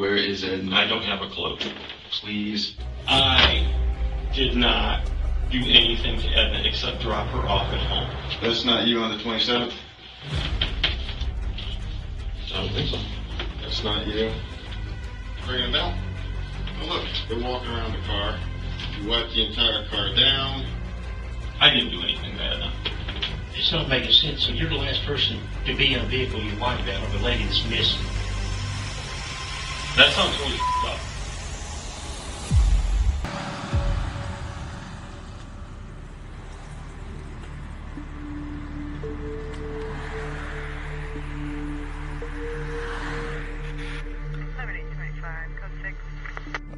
Where is Edna? I don't have a clue. Please. I did not do anything to Edna except drop her off at home. That's not you on the 27th? I don't think so. That's not you? Ring a bell? Oh, look, they're walking around the car. You wiped the entire car down. I didn't do anything to Edna. It's not making sense. So you're the last person to be in a vehicle you wiped out of a lady that's missing. That sounds really up.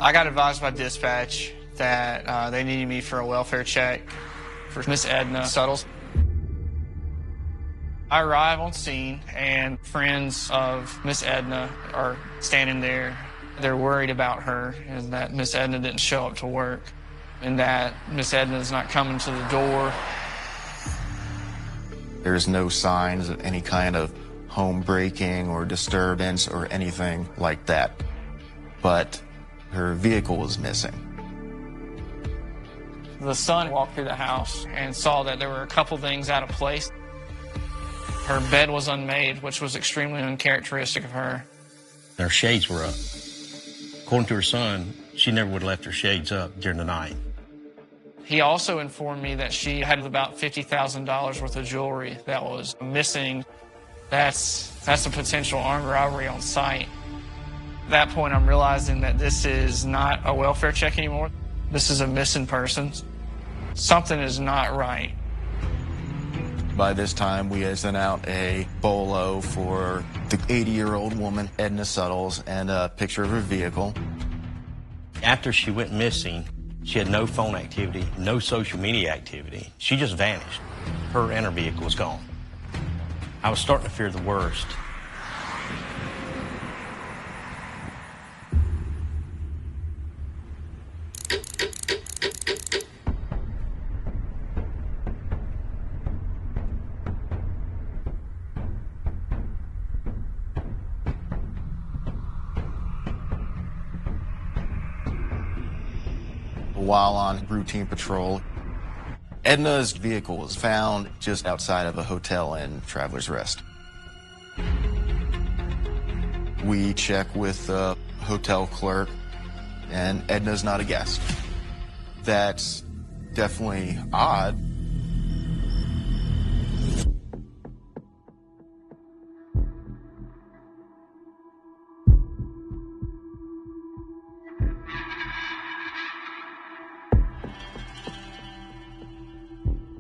I got advised by dispatch that they needed me for a welfare check for Miss Edna Suttles. I arrive on scene, and friends of Miss Edna are standing there. They're worried about her, and that Miss Edna didn't show up to work, and that Miss Edna is not coming to the door. There's no signs of any kind of home breaking or disturbance or anything like that. But her vehicle was missing. The son walked through the house and saw that there were a couple things out of place. Her bed was unmade, which was extremely uncharacteristic of her. Her shades were up. According to her son, she never would have left her shades up during the night. He also informed me that she had about $50,000 worth of jewelry that was missing. That's a potential armed robbery on site. At that point, I'm realizing that this is not a welfare check anymore. This is a missing person. Something is not right. By this time, we had sent out a bolo for the 80-year-old woman, Edna Suttles, and a picture of her vehicle. After she went missing, she had no phone activity, no social media activity. She just vanished. Her and her vehicle was gone. I was starting to fear the worst. While on routine patrol, Edna's vehicle was found just outside of a hotel in Travelers Rest. We check with the hotel clerk, and Edna's not a guest. That's definitely odd.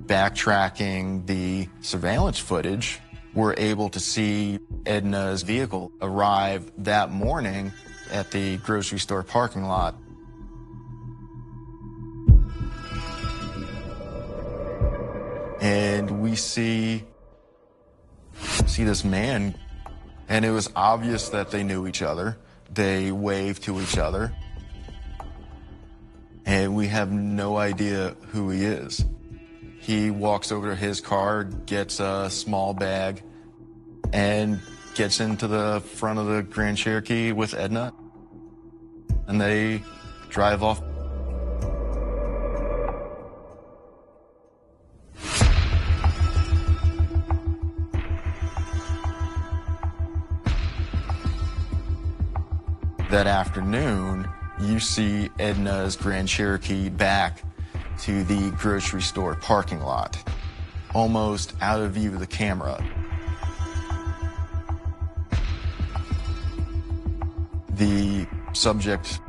Backtracking the surveillance footage, we're able to see Edna's vehicle arrive that morning at the grocery store parking lot. And we see this man, and it was obvious that they knew each other. They waved to each other, and we have no idea who he is. He walks over to his car, gets a small bag, and gets into the front of the Grand Cherokee with Edna, and they drive off. That afternoon, you see Edna's Grand Cherokee back to the grocery store parking lot, almost out of view of the camera. The subject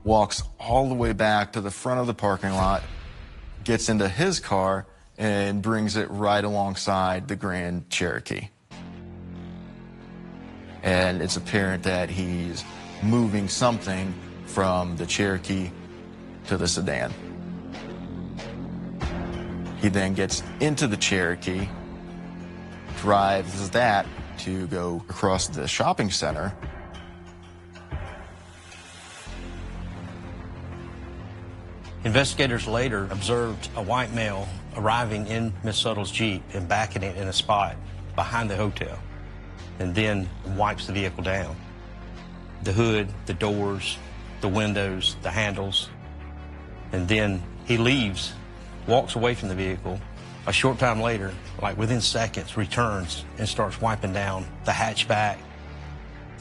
walks all the way back to the front of the parking lot, gets into his car, and brings it right alongside the Grand Cherokee. And it's apparent that he's moving something from the Cherokee to the sedan. He then gets into the Cherokee, drives that to go across the shopping center. Investigators later observed a white male arriving in Miss Suttles' Jeep and backing it in a spot behind the hotel, and then wipes the vehicle down. the hood, the doors, the windows, the handles. And then he leaves, walks away from the vehicle. A short time later, like within seconds, returns and starts wiping down the hatchback,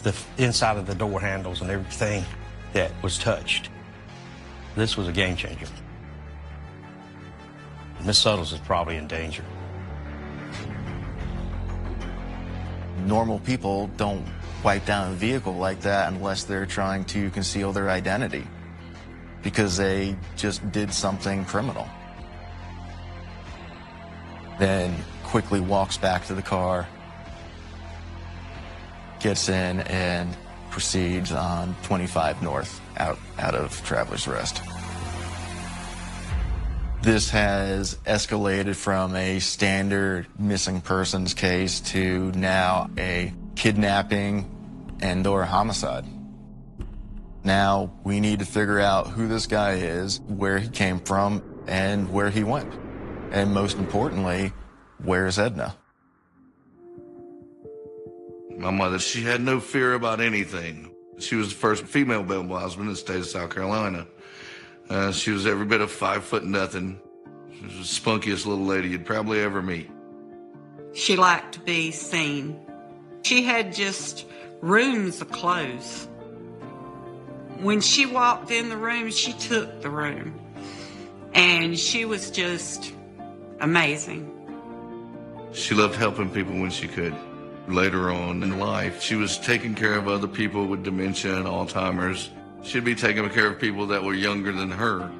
the inside of the door handles, and everything that was touched. This was a game changer. Miss Suttles is probably in danger. Normal people don't wipe down a vehicle like that unless they're trying to conceal their identity because they just did something criminal. Then quickly walks back to the car, gets in, and proceeds on 25 North out of Travelers Rest. This has escalated from a standard missing persons case to now a kidnapping and/or homicide. Now we need to figure out who this guy is, where he came from, and where he went. And most importantly, where's Edna? My mother, she had no fear about anything. She was the first female bail bondsman in the state of South Carolina. She was every bit of 5 foot nothing. She was the spunkiest little lady you'd probably ever meet. She liked to be seen. She had just rooms of clothes. When she walked in the room, she took the room. And she was just amazing. She loved helping people when she could. Later on in life, she was taking care of other people with dementia and Alzheimer's. She'd be taking care of people that were younger than her.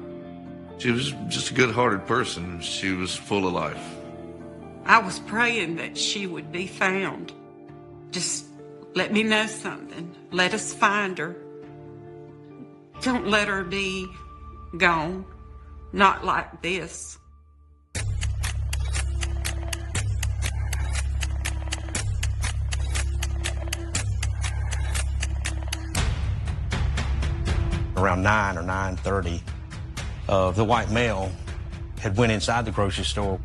She was just a good-hearted person. She was full of life. I was praying that she would be found. Just let me know something. Let us find her. Don't let her be gone. Not like this. Around 9 or 9:30, the white male had went inside the grocery store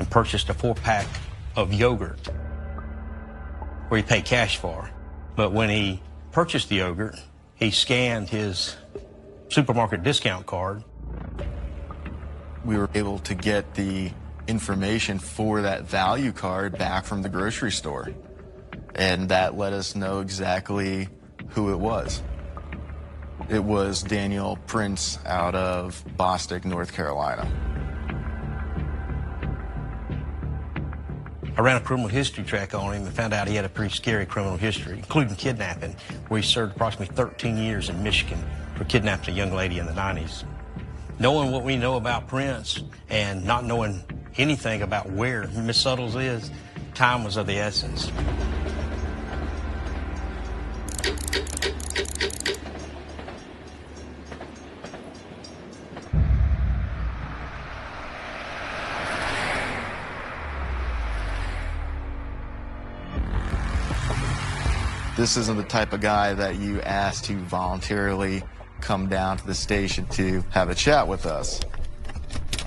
and purchased a 4-pack of yogurt where he paid cash for. But when he purchased the yogurt, he scanned his supermarket discount card. We were able to get the information for that value card back from the grocery store. And that let us know exactly who it was. It was Daniel Prince out of Bostic, North Carolina. I ran a criminal history track on him and found out he had a pretty scary criminal history, including kidnapping, where he served approximately 13 years in Michigan for kidnapping a young lady in the 90s. Knowing what we know about Prince and not knowing anything about where Miss Suttles is, time was of the essence. This isn't the type of guy that you ask to voluntarily come down to the station to have a chat with us.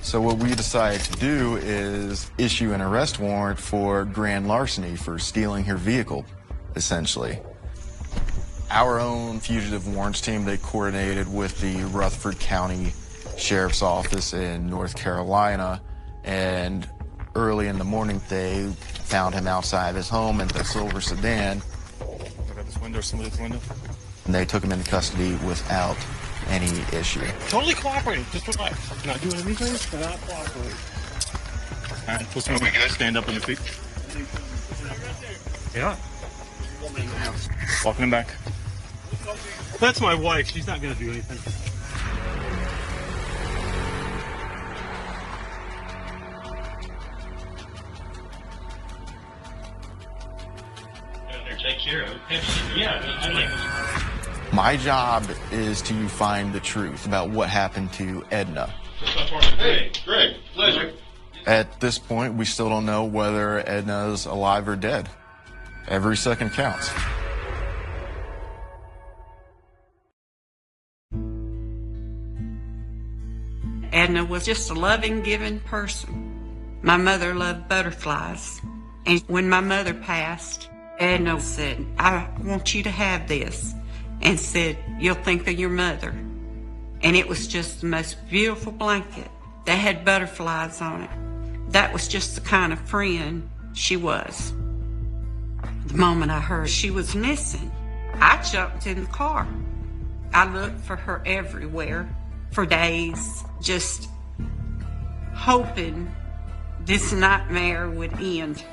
So what we decided to do is issue an arrest warrant for grand larceny for stealing her vehicle, essentially. Our own fugitive warrants team, they coordinated with the Rutherford County Sheriff's Office in North Carolina, and early in the morning they found him outside his home in the silver sedan. Somebody's window. And they took him into custody without any issue. Totally cooperating. Just relax. Not doing anything. Not cooperating. All right, push me. Stand up on your feet. Yeah. Walking him back. That's my wife. She's not going to do anything. Take care of it. Yeah, I like My job is to find the truth about what happened to Edna. Hey, Greg, pleasure. At this point, we still don't know whether Edna's alive or dead. Every second counts. Edna was just a loving, giving person. My mother loved butterflies. And when my mother passed, Edna said, I want you to have this, and said, you'll think of your mother. And it was just the most beautiful blanket that had butterflies on it. That was just the kind of friend she was. The moment I heard she was missing, I jumped in the car. I looked for her everywhere for days, just hoping this nightmare would end.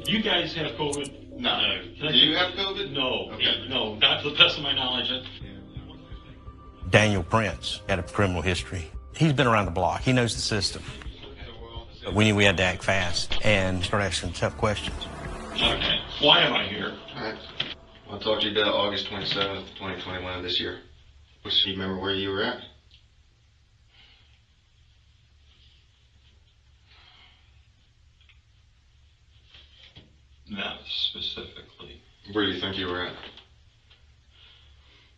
You guys have COVID? No. Can I Do you check? have COVID? No. Okay. No, not to the best of my knowledge. Daniel Prince had a criminal history. He's been around the block. He knows the system. But we knew we had to act fast and start asking tough questions. Okay. Why am I here? All right. I'll talk to you about August 27th, 2021 of this year. Do you remember where you were at? Not specifically. Where do you think you were at?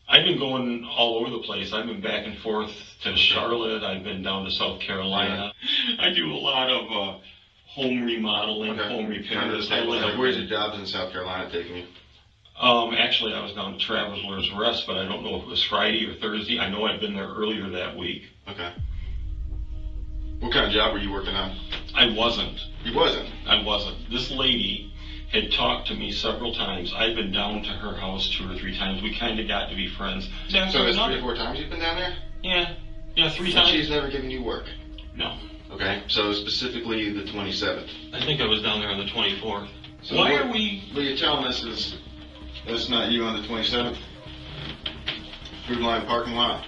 I've been going all over the place. I've been back and forth to Charlotte. I've been down to South Carolina. I do a lot of home remodeling, home repairs. Where's your jobs in South Carolina taking you? Actually, I was down to Traveler's Rest, but I don't know if it was Friday or Thursday. I know I'd been there earlier that week. Okay. What kind of job were you working on? I wasn't. You wasn't? I wasn't. This lady had talked to me several times. I've been down to her house 2 or 3 times. We kind of got to be friends. So it's 3 or 4 times you've been down there? Yeah, 3 So times. she's never given you work? No. Okay, so specifically the 27th. I think I was down there on the 24th. So Why what, are we... What you're telling us is that's not you on the 27th? Food Line parking lot?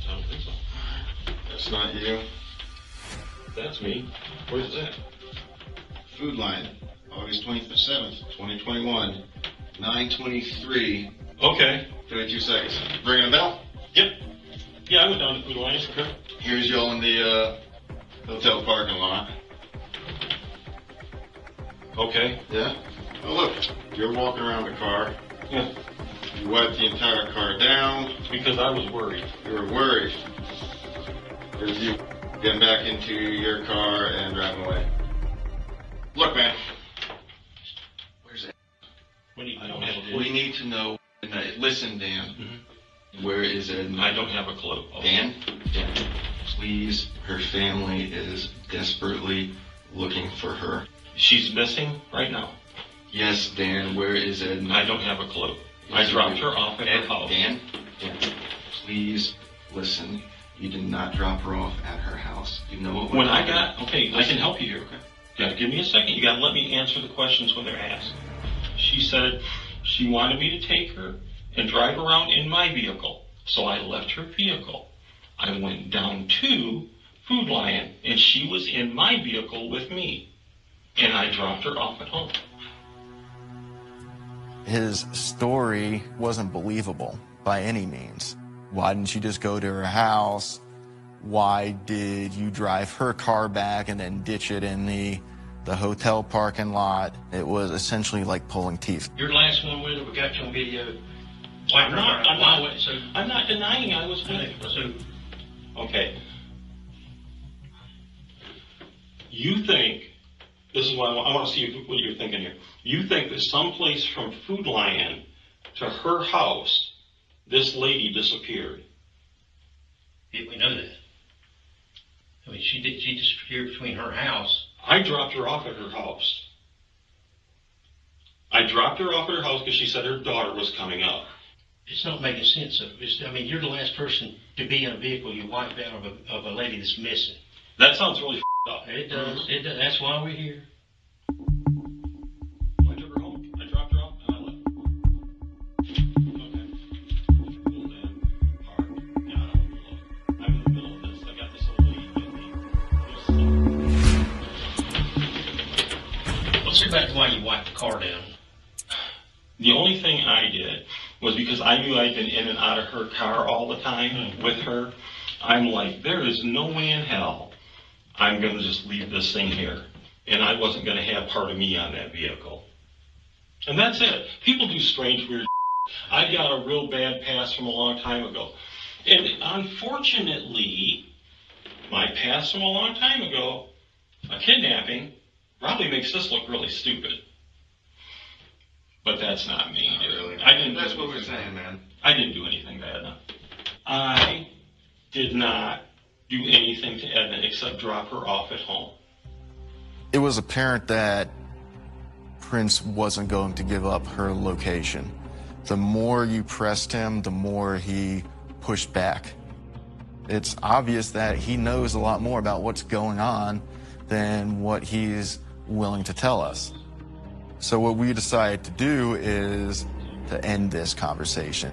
I don't think so. That's not you. That's me. Where's that? Food Line, August 27th, 2021, 9:23, Okay. 22 seconds. Ringing a bell? Yep. Yeah, I went down to Food Alliance. Okay. Here's y'all in the hotel parking lot. Okay. Yeah? Oh, look, you're walking around the car. Yeah. You wiped the entire car down. Because I was worried. You were worried. There's you getting back into your car and driving away. Look, man. Where's that? I don't have a clue. We need to know. Listen, Dan. Mhm. Where is it? I don't have a clue. Dan? Dan, please. Her family is desperately looking for her. She's missing right now. Yes, Dan, where is it? I don't have a clue. I dropped her off at her house. Dan, please listen. You did not drop her off at her house. You know what? When I got, okay, I can help you here. Okay. You gotta give me a second. You gotta let me answer the questions when they're asked. She said she wanted me to take her and drive around in my vehicle. So I left her vehicle. I went down to Food Lion, and she was in my vehicle with me. And I dropped her off at home. His story wasn't believable by any means. Why didn't you just go to her house? Why did you drive her car back and then ditch it in the hotel parking lot? It was essentially like pulling teeth. You're the last one with her. We got you on video. I'm not denying I was with her. So, Okay. You think, this is what I want to see what you're thinking here. You think that someplace from Food Lion to her house, this lady disappeared? yeah, we know that. I mean, she disappeared between her house. I dropped her off at her house. I dropped her off at her house because she said her daughter was coming up. It's not making sense. I mean, you're the last person to be in a vehicle you wiped out of a lady that's missing. That sounds really up. It does. It does. That's why we're here. I took her home. I dropped her off and I left. Okay. Cool, Dan. Hard. Yeah, I don't look. I'm in the middle of this. I got this old lady with me. Let's get back to why you wiped the car down. The only thing I did was because I knew I'd been in and out of her car all the time with her, I'm like, there is no way in hell I'm going to just leave this thing here. And I wasn't going to have part of me on that vehicle. And that's it. People do strange, weird I got a real bad past from a long time ago. And unfortunately, my past from a long time ago, a kidnapping, probably makes this look really stupid. But that's not me, dude. Really. I didn't. That's what we're saying, man. I didn't do anything bad. No. I did not do anything to Edna except drop her off at home. It was apparent that Prince wasn't going to give up her location. The more you pressed him, the more he pushed back. It's obvious that he knows a lot more about what's going on than what he's willing to tell us. So what we decided to do is to end this conversation.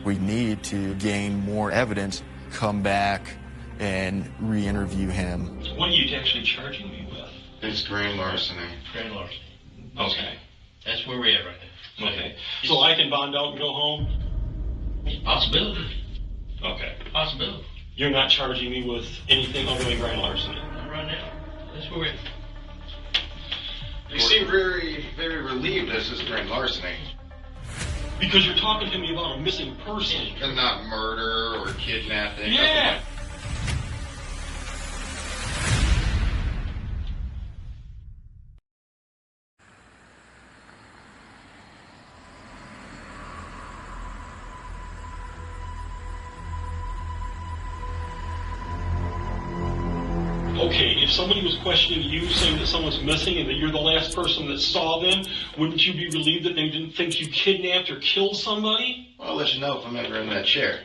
We need to gain more evidence, come back and re-interview him. What are you actually charging me with? It's grand larceny. Grand larceny. Okay. That's where we're at right now. Okay. So I can bond out and go home? Possibility. Okay. Possibility. You're not charging me with anything other than grand larceny? Not right now. That's where we're at. You seem very, very relieved this is grand larceny. Because you're talking to me about a missing person. And not murder or kidnapping. Yeah. Okay, if somebody was questioning you, saying that someone's missing and that you're the last person that saw them, wouldn't you be relieved that they didn't think you kidnapped or killed somebody? Well, I'll let you know if I'm ever in that chair.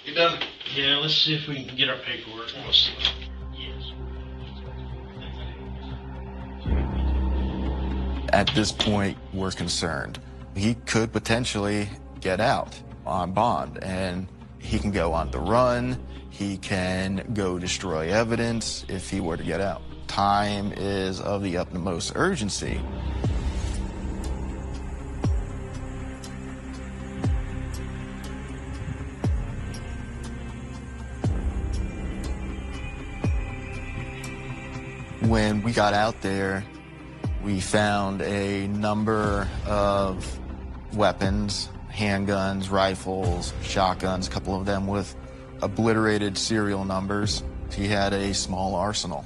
You done? Yeah, let's see if we can get our paperwork. We'll see. Yes. At this point, we're concerned. He could potentially get out on bond, and he can go on the run. He can go destroy evidence if he were to get out. Time is of the utmost urgency. When we got out there, we found a number of weapons, handguns, rifles, shotguns, a couple of them with obliterated serial numbers. He had a small arsenal.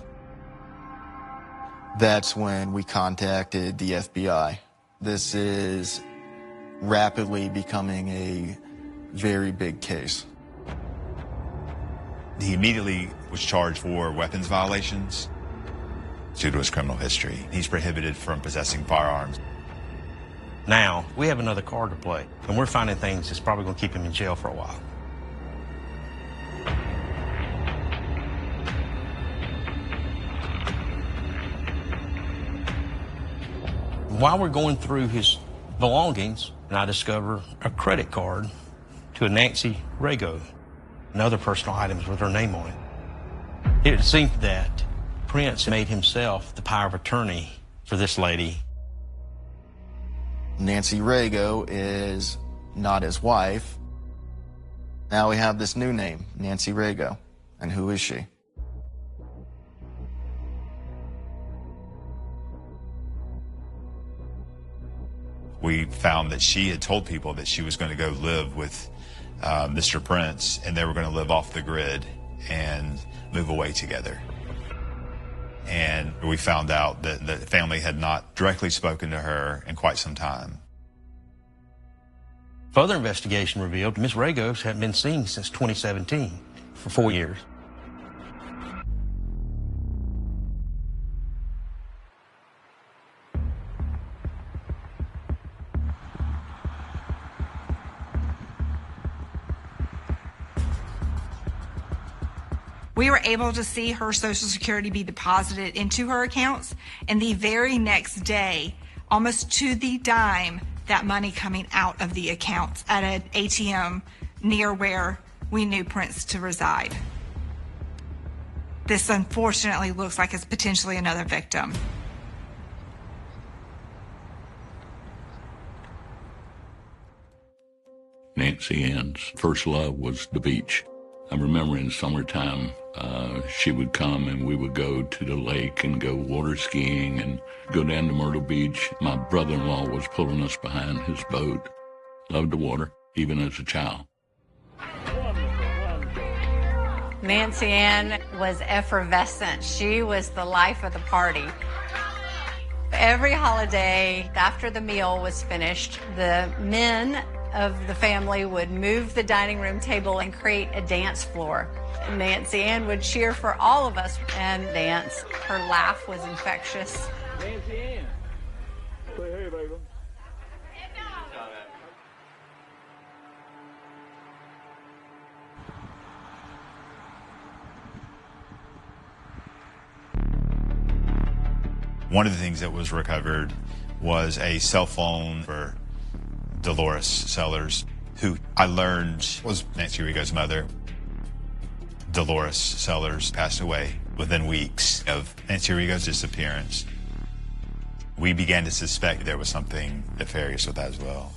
That's when we contacted the FBI. This is rapidly becoming a very big case. He immediately was charged for weapons violations due to his criminal history. He's prohibited from possessing firearms. Now, we have another card to play, and we're finding things that's probably going to keep him in jail for a while. While we're going through his belongings, I discover a credit card to a Nancy Rago and other personal items with her name on it. It seemed that Prince made himself the power of attorney for this lady. Nancy Rago is not his wife. Now we have this new name, Nancy Rago. And who is she? We found that she had told people that she was going to go live with Mr. Prince, and they were going to live off the grid and move away together. And we found out that the family had not directly spoken to her in quite some time. Further investigation revealed Ms. Ragos hadn't been seen since 2017, for 4 years. We were able to see her Social Security be deposited into her accounts, and the very next day, almost to the dime, that money coming out of the accounts at an ATM near where we knew Prince to reside. This unfortunately looks like it's potentially another victim. Nancy Nancy Ann's first love was the beach. I remember in summertime, she would come and we would go to the lake and go water skiing and go down to Myrtle Beach. My brother-in-law was pulling us behind his boat. Loved the water, even as a child. Nancy Ann was effervescent. She was the life of the party. Every holiday, after the meal was finished, the men of the family would move the dining room table and create a dance floor. Nancy Ann would cheer for all of us and dance. Her laugh was infectious. Nancy Ann. Say hey, baby. One of the things that was recovered was a cell phone for Dolores Sellers, who I learned was Nancy Rigo's mother. Dolores Sellers passed away within weeks of Nancy Rigo's disappearance. We began to suspect there was something nefarious with that as well.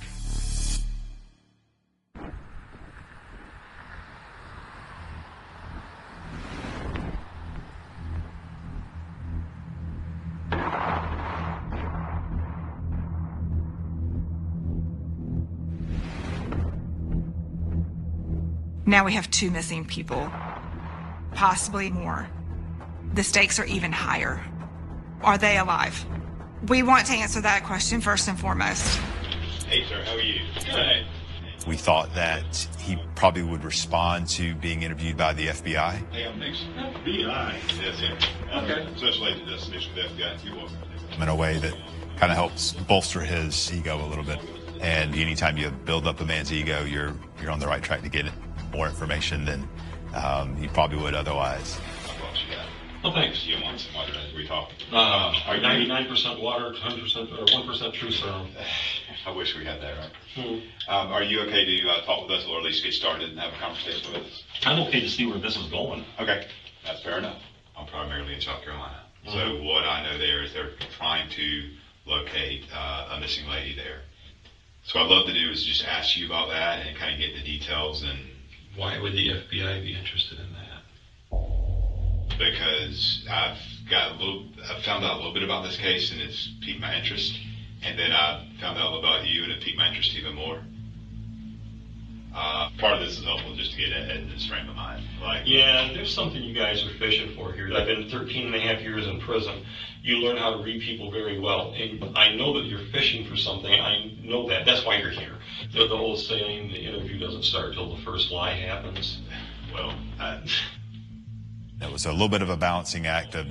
Now we have 2 missing people, possibly more. The stakes are even higher. Are they alive? We want to answer that question first and foremost. Hey, sir, how are you? Good. We thought that he probably would respond to being interviewed by the FBI. Hey, I'm next. FBI? Yes, sir. Okay. Special agent destination with the FBI. You're welcome. In a way that kind of helps bolster his ego a little bit. And anytime you build up a man's ego, you're on the right track to get more information than you probably would otherwise. Oh, thanks. You want some water as we talk? Are 99% water, 100% or 1% true serum? I wish we had that, right? Are you okay to talk with us, or at least get started and have a conversation with us? I'm okay to see where this is going. Okay, that's fair enough. I'm primarily in South Carolina. So what I know there is they're trying to locate a missing lady there. So what I'd love to do is just ask you about that and kind of get the details. And why would the FBI be interested in that? Because I've found out a little bit about this case and it's piqued my interest. And then I found out about you and it piqued my interest even more. Part of this is helpful just to get in this frame of mind. Yeah, there's something you guys are fishing for here. I've been 13 and a half years in prison. You learn how to read people very well. And I know that you're fishing for something. I know that. That's why you're here. The old saying, the interview doesn't start till the first lie happens. Well, it was a little bit of a balancing act of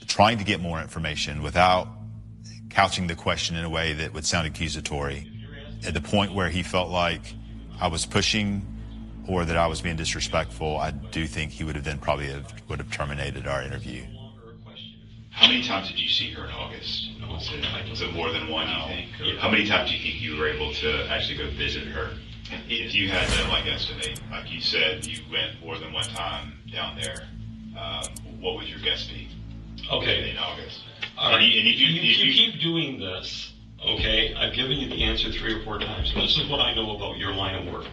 trying to get more information without couching the question in a way that would sound accusatory. At the point where he felt like I was pushing or that I was being disrespectful, I do think he would have then probably would have terminated our interview. How many times did you see her in August? Was it more than one, you think? How many times do you think you were able to actually go visit her? If you had to estimate, like you said, you went more than one time down there, what would your guess be? Okay. In August. All right. If you keep doing this, okay, I've given you the answer 3 or 4 times, and this is what I know about your line of work.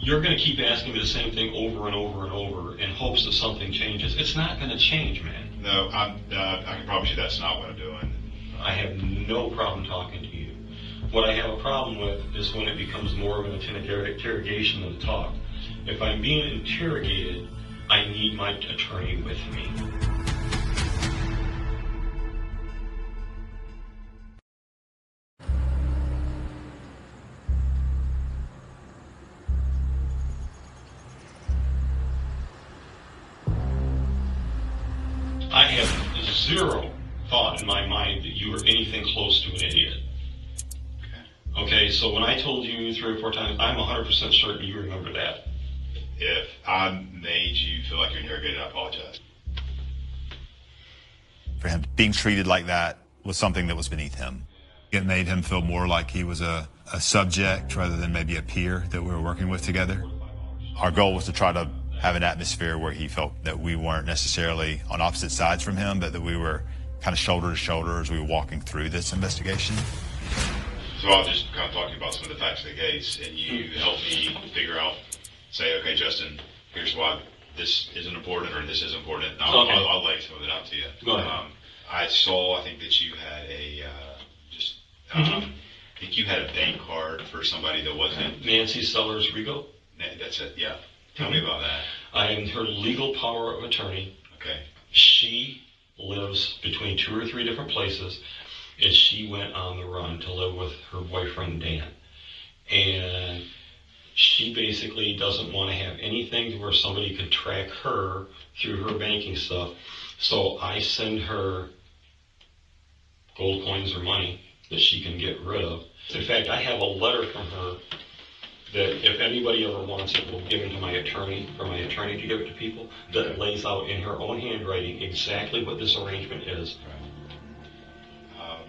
You're going to keep asking me the same thing over and over and over in hopes that something changes. It's not going to change, man. No, I can promise you that's not what I'm doing. I have no problem talking to you. What I have a problem with is when it becomes more of an interrogation than a talk. If I'm being interrogated, I need my attorney with me. I have zero thought in my mind that you are anything close to an idiot. Okay, so when I told you 3 or 4 times, I'm 100% certain you remember that. If I made you feel like you're interrogated, I apologize. For him, being treated like that was something that was beneath him. It made him feel more like he was a subject rather than maybe a peer that we were working with together. Our goal was to try to have an atmosphere where he felt that we weren't necessarily on opposite sides from him, but that we were kind of shoulder to shoulder as we were walking through this investigation. So I'll just kind of talk to you about some of the facts of the case, and you help me figure out, say, okay, Justin, here's why this isn't important or this is important. And I'll lay some of it out to you. Go ahead. I think that you had I think you had a bank card for somebody that wasn't. Nancy Sellers Rigo? That's it, yeah. Tell me about that. I am her legal power of attorney. Okay. She lives between 2 or 3 different places, and she went on the run to live with her boyfriend, Dan. And she basically doesn't want to have anything to where somebody could track her through her banking stuff. So I send her gold coins or money that she can get rid of. In fact, I have a letter from her that if anybody ever wants it, will give it to my attorney, for my attorney to give it to people, that lays out in her own handwriting exactly what this arrangement is.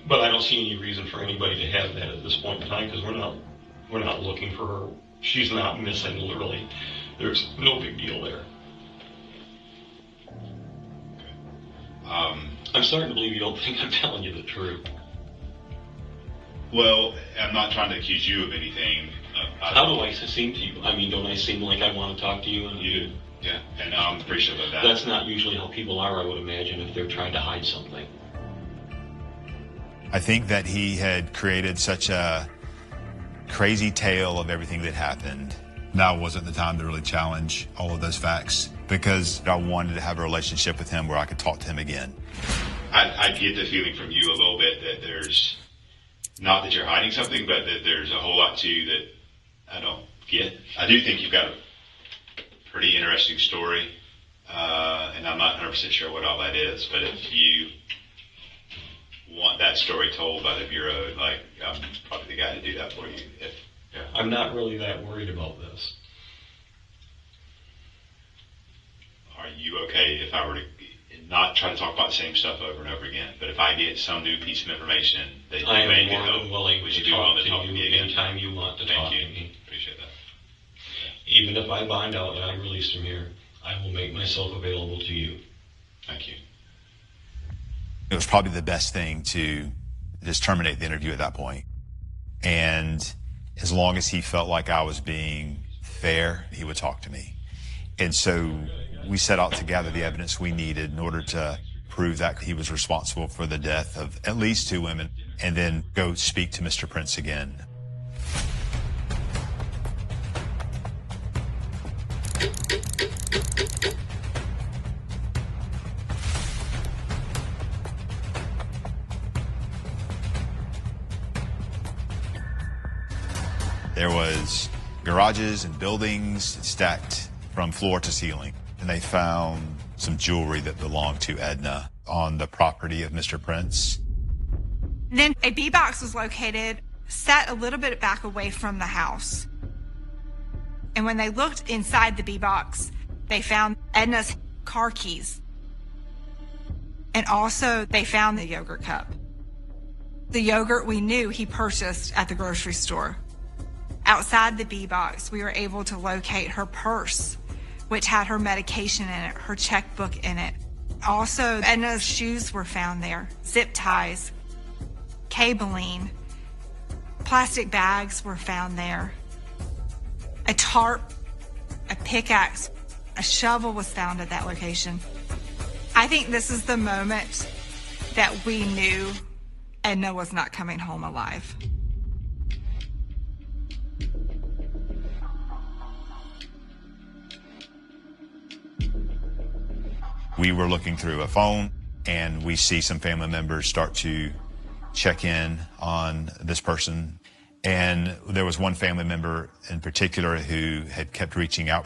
But I don't see any reason for anybody to have that at this point in time, because we're not looking for her. She's not missing, literally. There's no big deal there. I'm starting to believe you don't think I'm telling you the truth. Well, I'm not trying to accuse you of anything. How do I seem to you? I mean, don't I seem like I want to talk to you? And you do, yeah, and I'm appreciative of that. That's not usually how people are, I would imagine, if they're trying to hide something. I think that he had created such a crazy tale of everything that happened. Now wasn't the time to really challenge all of those facts, because I wanted to have a relationship with him where I could talk to him again. I get the feeling from you a little bit that there's, not that you're hiding something, but that there's a whole lot to you that I don't get. I do think you've got a pretty interesting story, and I'm not 100% sure what all that is, but if you want that story told by the Bureau, like, I'm probably the guy to do that for you. I'm not really that worried about this. Are you okay if I were to not try to talk about the same stuff over and over again, but if I get some new piece of information that you may get help, willing would you to be willing to talk talk to to me you again? anytime you want to talk to me. Appreciate that. Even if I find out that I'm released from here, I will make myself available to you. Thank you. It was probably the best thing to just terminate the interview at that point. And as long as he felt like I was being fair, he would talk to me. And so we set out to gather the evidence we needed in order to prove that he was responsible for the death of at least 2 women, and then go speak to Mr. Prince again. There was garages and buildings stacked from floor to ceiling, and they found some jewelry that belonged to Edna on the property of Mr. Prince. Then a B box was located, set a little bit back away from the house. And when they looked inside the B box, they found Edna's car keys. And also they found the yogurt cup. The yogurt we knew he purchased at the grocery store. Outside the B box, we were able to locate her purse, which had her medication in it, her checkbook in it. Also, Edna's shoes were found there, zip ties, cabling, plastic bags were found there. A tarp, a pickaxe, a shovel was found at that location. I think this is the moment that we knew Edna was not coming home alive. We were looking through a phone, and we see some family members start to check in on this person. And there was one family member in particular who had kept reaching out.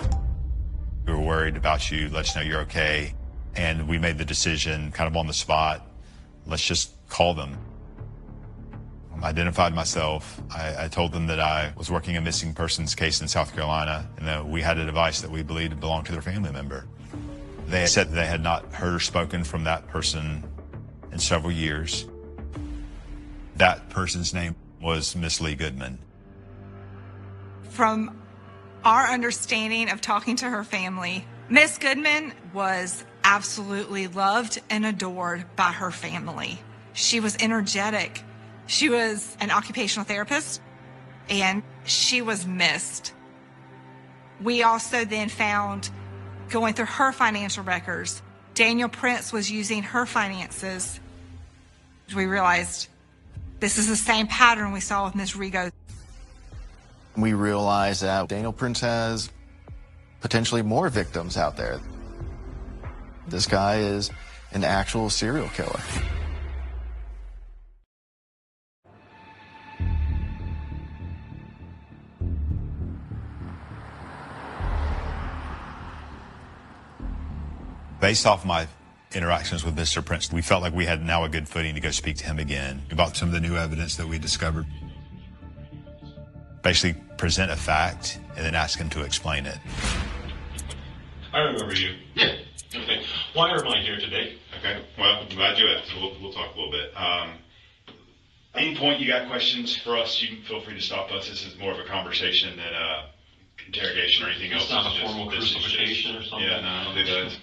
We were worried about you. Let us know you're okay. And we made the decision kind of on the spot. Let's just call them. I identified myself. I told them that I was working a missing persons case in South Carolina, and that we had a device that we believed belonged to their family member. They said that they had not heard or spoken from that person in several years. That person's name was Miss Lee Goodman. From our understanding of talking to her family, Miss Goodman was absolutely loved and adored by her family. She was energetic, She was an occupational therapist, and she was missed. We also then found, going through her financial records, Daniel Prince was using her finances. We realized this is the same pattern we saw with Ms. Rigo. We realized that Daniel Prince has potentially more victims out there. This guy is an actual serial killer. Based off my interactions with Mr. Prince, we felt like we had now a good footing to go speak to him again about some of the new evidence that we discovered. Basically present a fact and then ask him to explain it. I remember you. Yeah. Okay. Why am I here today? Okay. Well, I'm glad you asked. We'll talk a little bit. Any point you got questions for us, you can feel free to stop us. This is more of a conversation than interrogation or anything else. It's not a formal crucifixion or something. Yeah, no, I don't do those.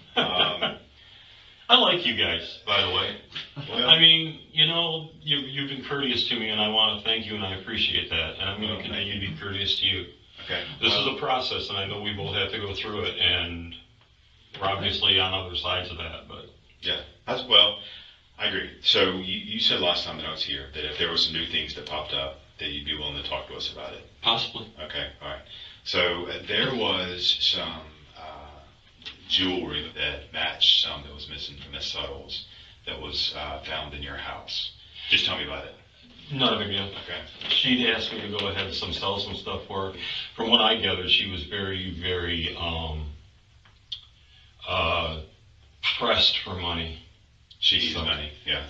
I like you guys, by the way. Well, I mean, you know, you've been courteous to me, and I want to thank you, and I appreciate that. And I'm going to continue to be courteous to you. Okay. This is a process, and I know we both have to go through it, and we're obviously on other sides of that. But yeah, well, I agree. So you said last time that I was here that if there were some new things that popped up, that you'd be willing to talk to us about it. Possibly. Okay, all right. So there was some jewelry that matched some that was missing from Miss Suttles that was found in your house. Just tell me about it. Not a big deal. Okay. She'd asked me to go ahead and sell some stuff for her. From what I gathered, she was very, very pressed for money. She needs money, yeah.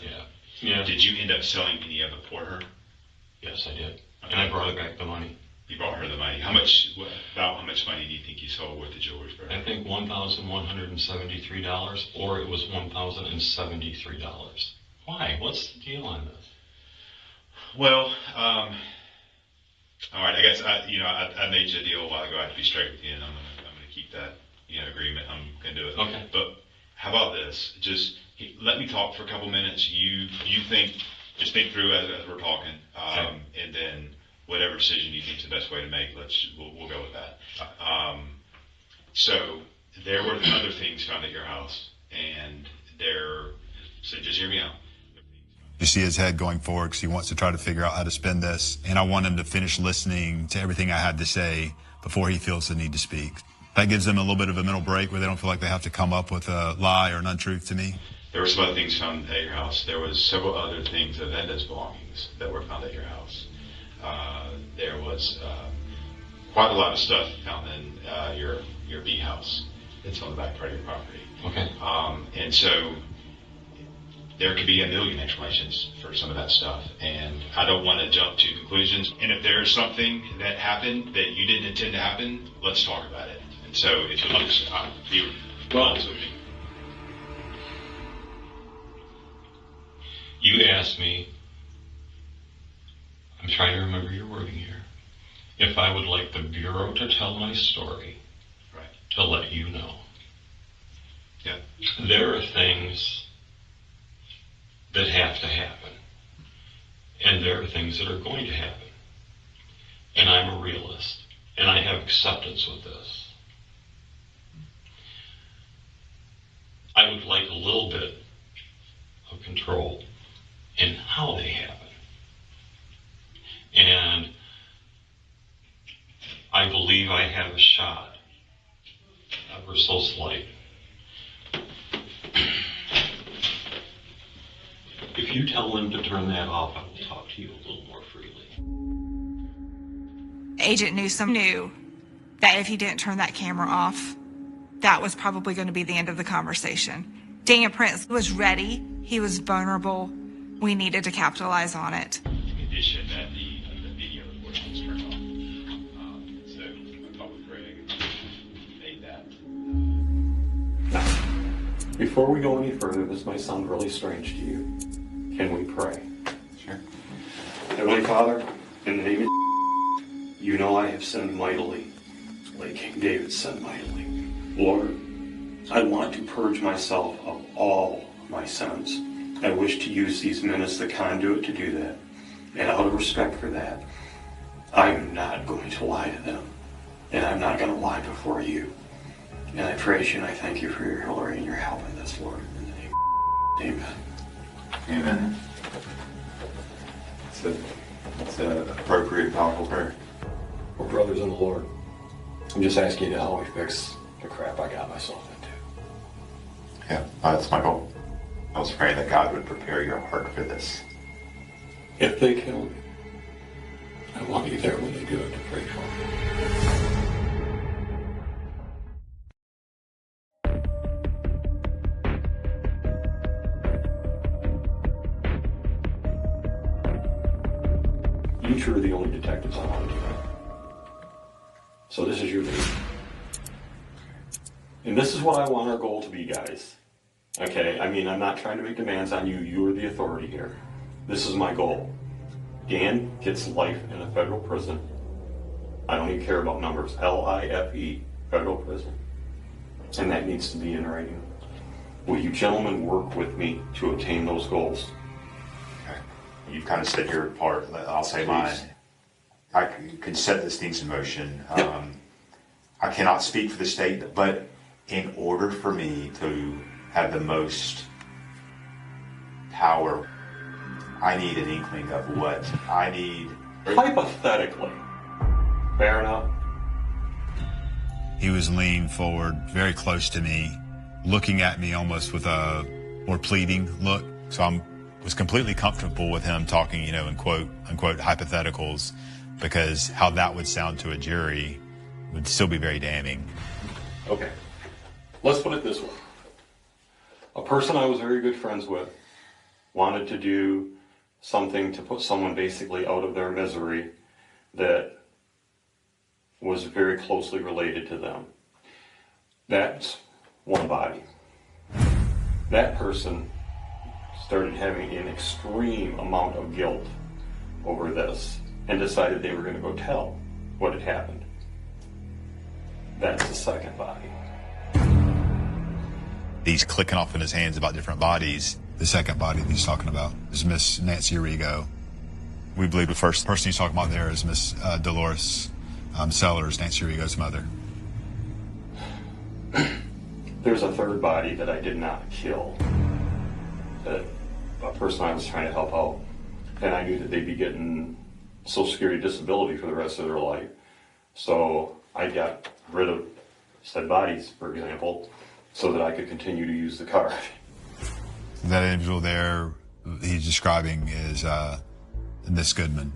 Yeah. Did you end up selling any of it for her? Yes, I did. Okay. And I brought her back the money. You brought her the money. About how much money do you think you sold with the jewelry for her? I think $1,173, or it was $1,073. Why? What's the deal on this? Well, all right. I guess I made you a deal a while ago. I have to be straight with you, and I'm gonna keep that agreement. I'm gonna do it. Okay. But how about this? Just let me talk for a couple minutes. You think through as we're talking, and then whatever decision you think is the best way to make, we'll go with that. So there were other things found at your house, and so just hear me out. You see his head going forward because he wants to try to figure out how to spend this. And I want him to finish listening to everything I had to say before he feels the need to speak. That gives them a little bit of a mental break where they don't feel like they have to come up with a lie or an untruth to me. There were some other things found at your house. There was several other things of Enda's belongings that were found at your house. There was quite a lot of stuff found in your bee house. It's on the back part of your property. Okay. And so there could be a million explanations for some of that stuff, and I don't want to jump to conclusions. And if there's something that happened that you didn't intend to happen, let's talk about it. And so if you'll just be honest with me. You asked me, I'm trying to remember your wording here, if I would like the Bureau to tell my story, right, to let you know. Yeah. There are things that have to happen, and there are things that are going to happen. And I'm a realist, and I have acceptance with this. I would like a little bit of control in how they happen. And I believe I have a shot, ever so slight. If you tell them to turn that off, I will talk to you a little more freely. Agent Newsom knew that if he didn't turn that camera off, that was probably going to be the end of the conversation. Daniel Prince was ready. He was vulnerable. We needed to capitalize on it. Condition that the video recording was turned off. So I talked with Greg and made that. Before we go any further, this might sound really strange to you. Can we pray? Sure. Heavenly Father, in the name of you know I have sinned mightily, like King David sinned mightily. Lord, I want to purge myself of all my sins. I wish to use these men as the conduit to do that. And out of respect for that, I'm not going to lie to them. And I'm not going to lie before you. And I praise you and I thank you for your Hillary and your help in this, Lord. In the name of Amen. Amen. It's an appropriate, powerful prayer. We're brothers in the Lord. I'm just asking you to help me fix the crap I got myself into. Yeah, that's my goal. I was praying that God would prepare your heart for this. If they kill me, I want you there when they do it to pray for me. You two are the only detectives I want to do. So this is your baby. And this is what I want our goal to be, guys. Okay, I mean, I'm not trying to make demands on you. You're the authority here. This is my goal. Dan gets life in a federal prison. I don't even care about numbers. L-I-F-E, federal prison. And that needs to be in writing. Will you gentlemen work with me to obtain those goals? You've kind of said your part. I'll say mine. I could set these things in motion. Yep. I cannot speak for the state, but in order for me to have the most power, I need an inkling of what I need. Hypothetically. Fair enough. He was leaned forward, very close to me, looking at me almost with a more pleading look. So I was completely comfortable with him talking, in quote unquote hypotheticals, because how that would sound to a jury would still be very damning. Okay. Let's put it this way. A person I was very good friends with wanted to do something to put someone basically out of their misery that was very closely related to them. That's one body. That person started having an extreme amount of guilt over this and decided they were going to go tell what had happened. That's the second body. He's clicking off in his hands about different bodies. The second body that he's talking about is Miss Nancy Arrigo. We believe the first person he's talking about there is Miss Dolores Sellers, Nancy Arrigo's mother. There's a third body that I did not kill. That a person I was trying to help out. And I knew that they'd be getting Social Security disability for the rest of their life. So I got rid of said bodies, for example, so that I could continue to use the card. That individual there he's describing is Miss Goodman.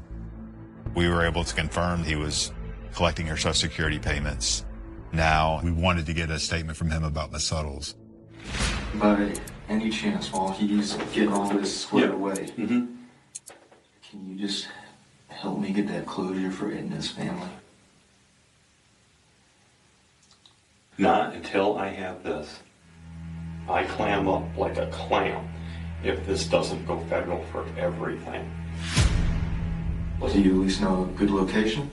We were able to confirm he was collecting her Social Security payments. Now, we wanted to get a statement from him about Miss Suttles. By any chance, while he's getting all this squared away, can you just help me get that closure for Ed and his family? Not until I have this. I clam up like a clam if this doesn't go federal for everything. Do you at least know a good location?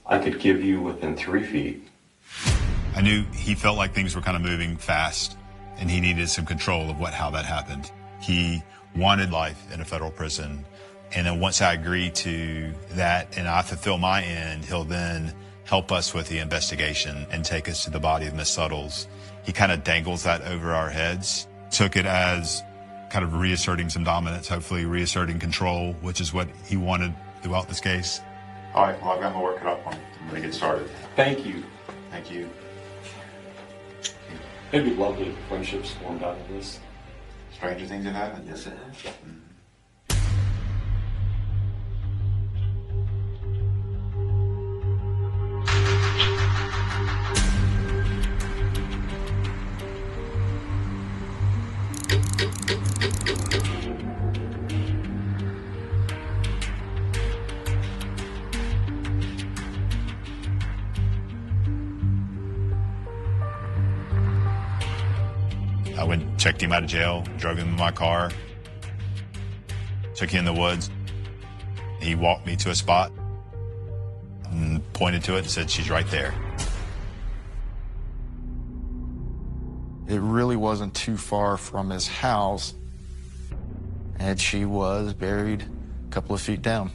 I could give you within 3 feet. I knew he felt like things were kind of moving fast, and he needed some control of how that happened. He wanted life in a federal prison, and then once I agree to that and I fulfill my end, he'll then help us with the investigation and take us to the body of Miss Suttles. He kind of dangles that over our heads, took it as kind of reasserting some dominance, hopefully reasserting control, which is what he wanted throughout this case. All right, well, I've got my work cut out for me. I'm going to get started. Thank you. Thank you. It'd be lovely if friendships formed out of this. Stranger things have happened. Yes, it has. I went, checked him out of jail, drove him in my car, took him in the woods. He walked me to a spot and pointed to it and said, "She's right there." It really wasn't too far from his house, and she was buried couple of feet down.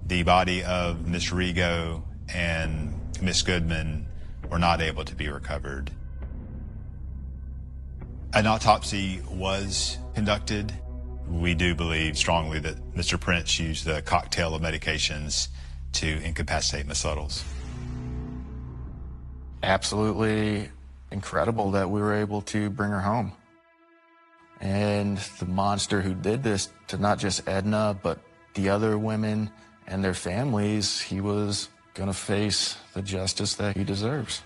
The body of Miss Rigo and Miss Goodman were not able to be recovered. An autopsy was conducted. We do believe strongly that Mr. Prince used the cocktail of medications to incapacitate Miss Suttles. Absolutely incredible that we were able to bring her home. And the monster who did this to not just Edna, but the other women and their families, he was going to face the justice that he deserves.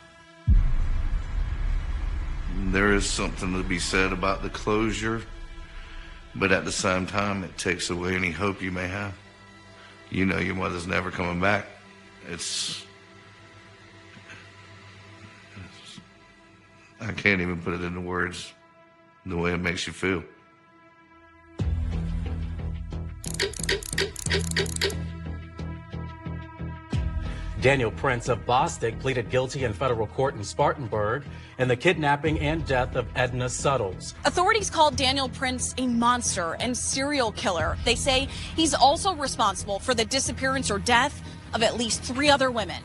There is something to be said about the closure, but at the same time, it takes away any hope you may have. You know your mother's never coming back. I can't even put it into words the way it makes you feel. Daniel Prince of Bostic pleaded guilty in federal court in Spartanburg in the kidnapping and death of Edna Suttles. Authorities called Daniel Prince a monster and serial killer. They say he's also responsible for the disappearance or death of at least 3 other women.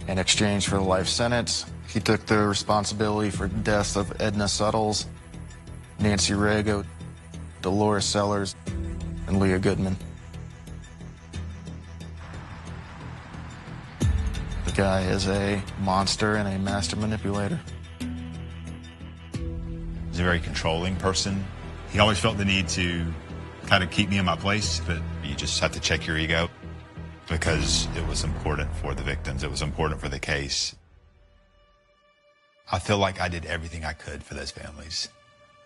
In exchange for the life sentence, he took the responsibility for the deaths of Edna Suttles, Nancy Rigo, Dolores Sellers, and Leah Goodman. The guy is a monster and a master manipulator. He's a very controlling person. He always felt the need to kind of keep me in my place, but you just have to check your ego because it was important for the victims. It was important for the case. I feel like I did everything I could for those families.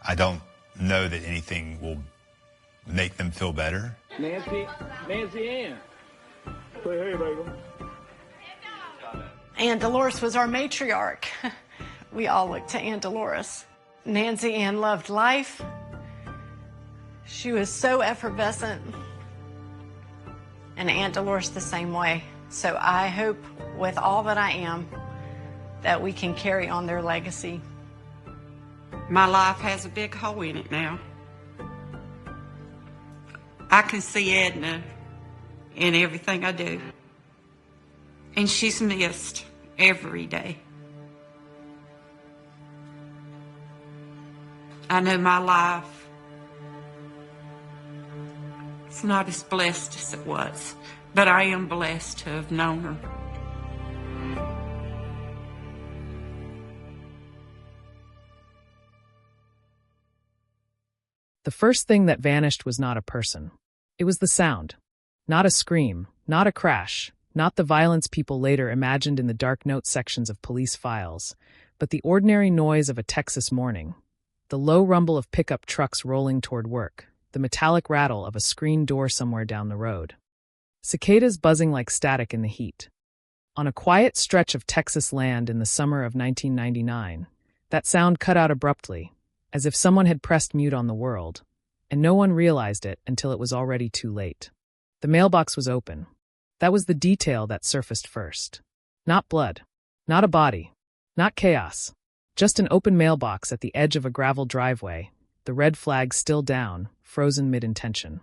I don't know that anything will make them feel better. Nancy Ann. Say hey, baby. Aunt Dolores was our matriarch. We all looked to Aunt Dolores. Nancy Ann loved life. She was so effervescent. And Aunt Dolores the same way. So I hope with all that I am that we can carry on their legacy. My life has a big hole in it now. I can see Edna in everything I do. And she's missed every day. I know my life is not as blessed as it was, but I am blessed to have known her. The first thing that vanished was not a person. It was the sound. Not a scream, not a crash, not the violence people later imagined in the dark note sections of police files, but the ordinary noise of a Texas morning. The low rumble of pickup trucks rolling toward work, the metallic rattle of a screen door somewhere down the road. Cicadas buzzing like static in the heat. On a quiet stretch of Texas land in the summer of 1999, that sound cut out abruptly, as if someone had pressed mute on the world, and no one realized it until it was already too late. The mailbox was open. That was the detail that surfaced first. Not blood. Not a body. Not chaos. Just an open mailbox at the edge of a gravel driveway, the red flag still down, frozen mid-intention.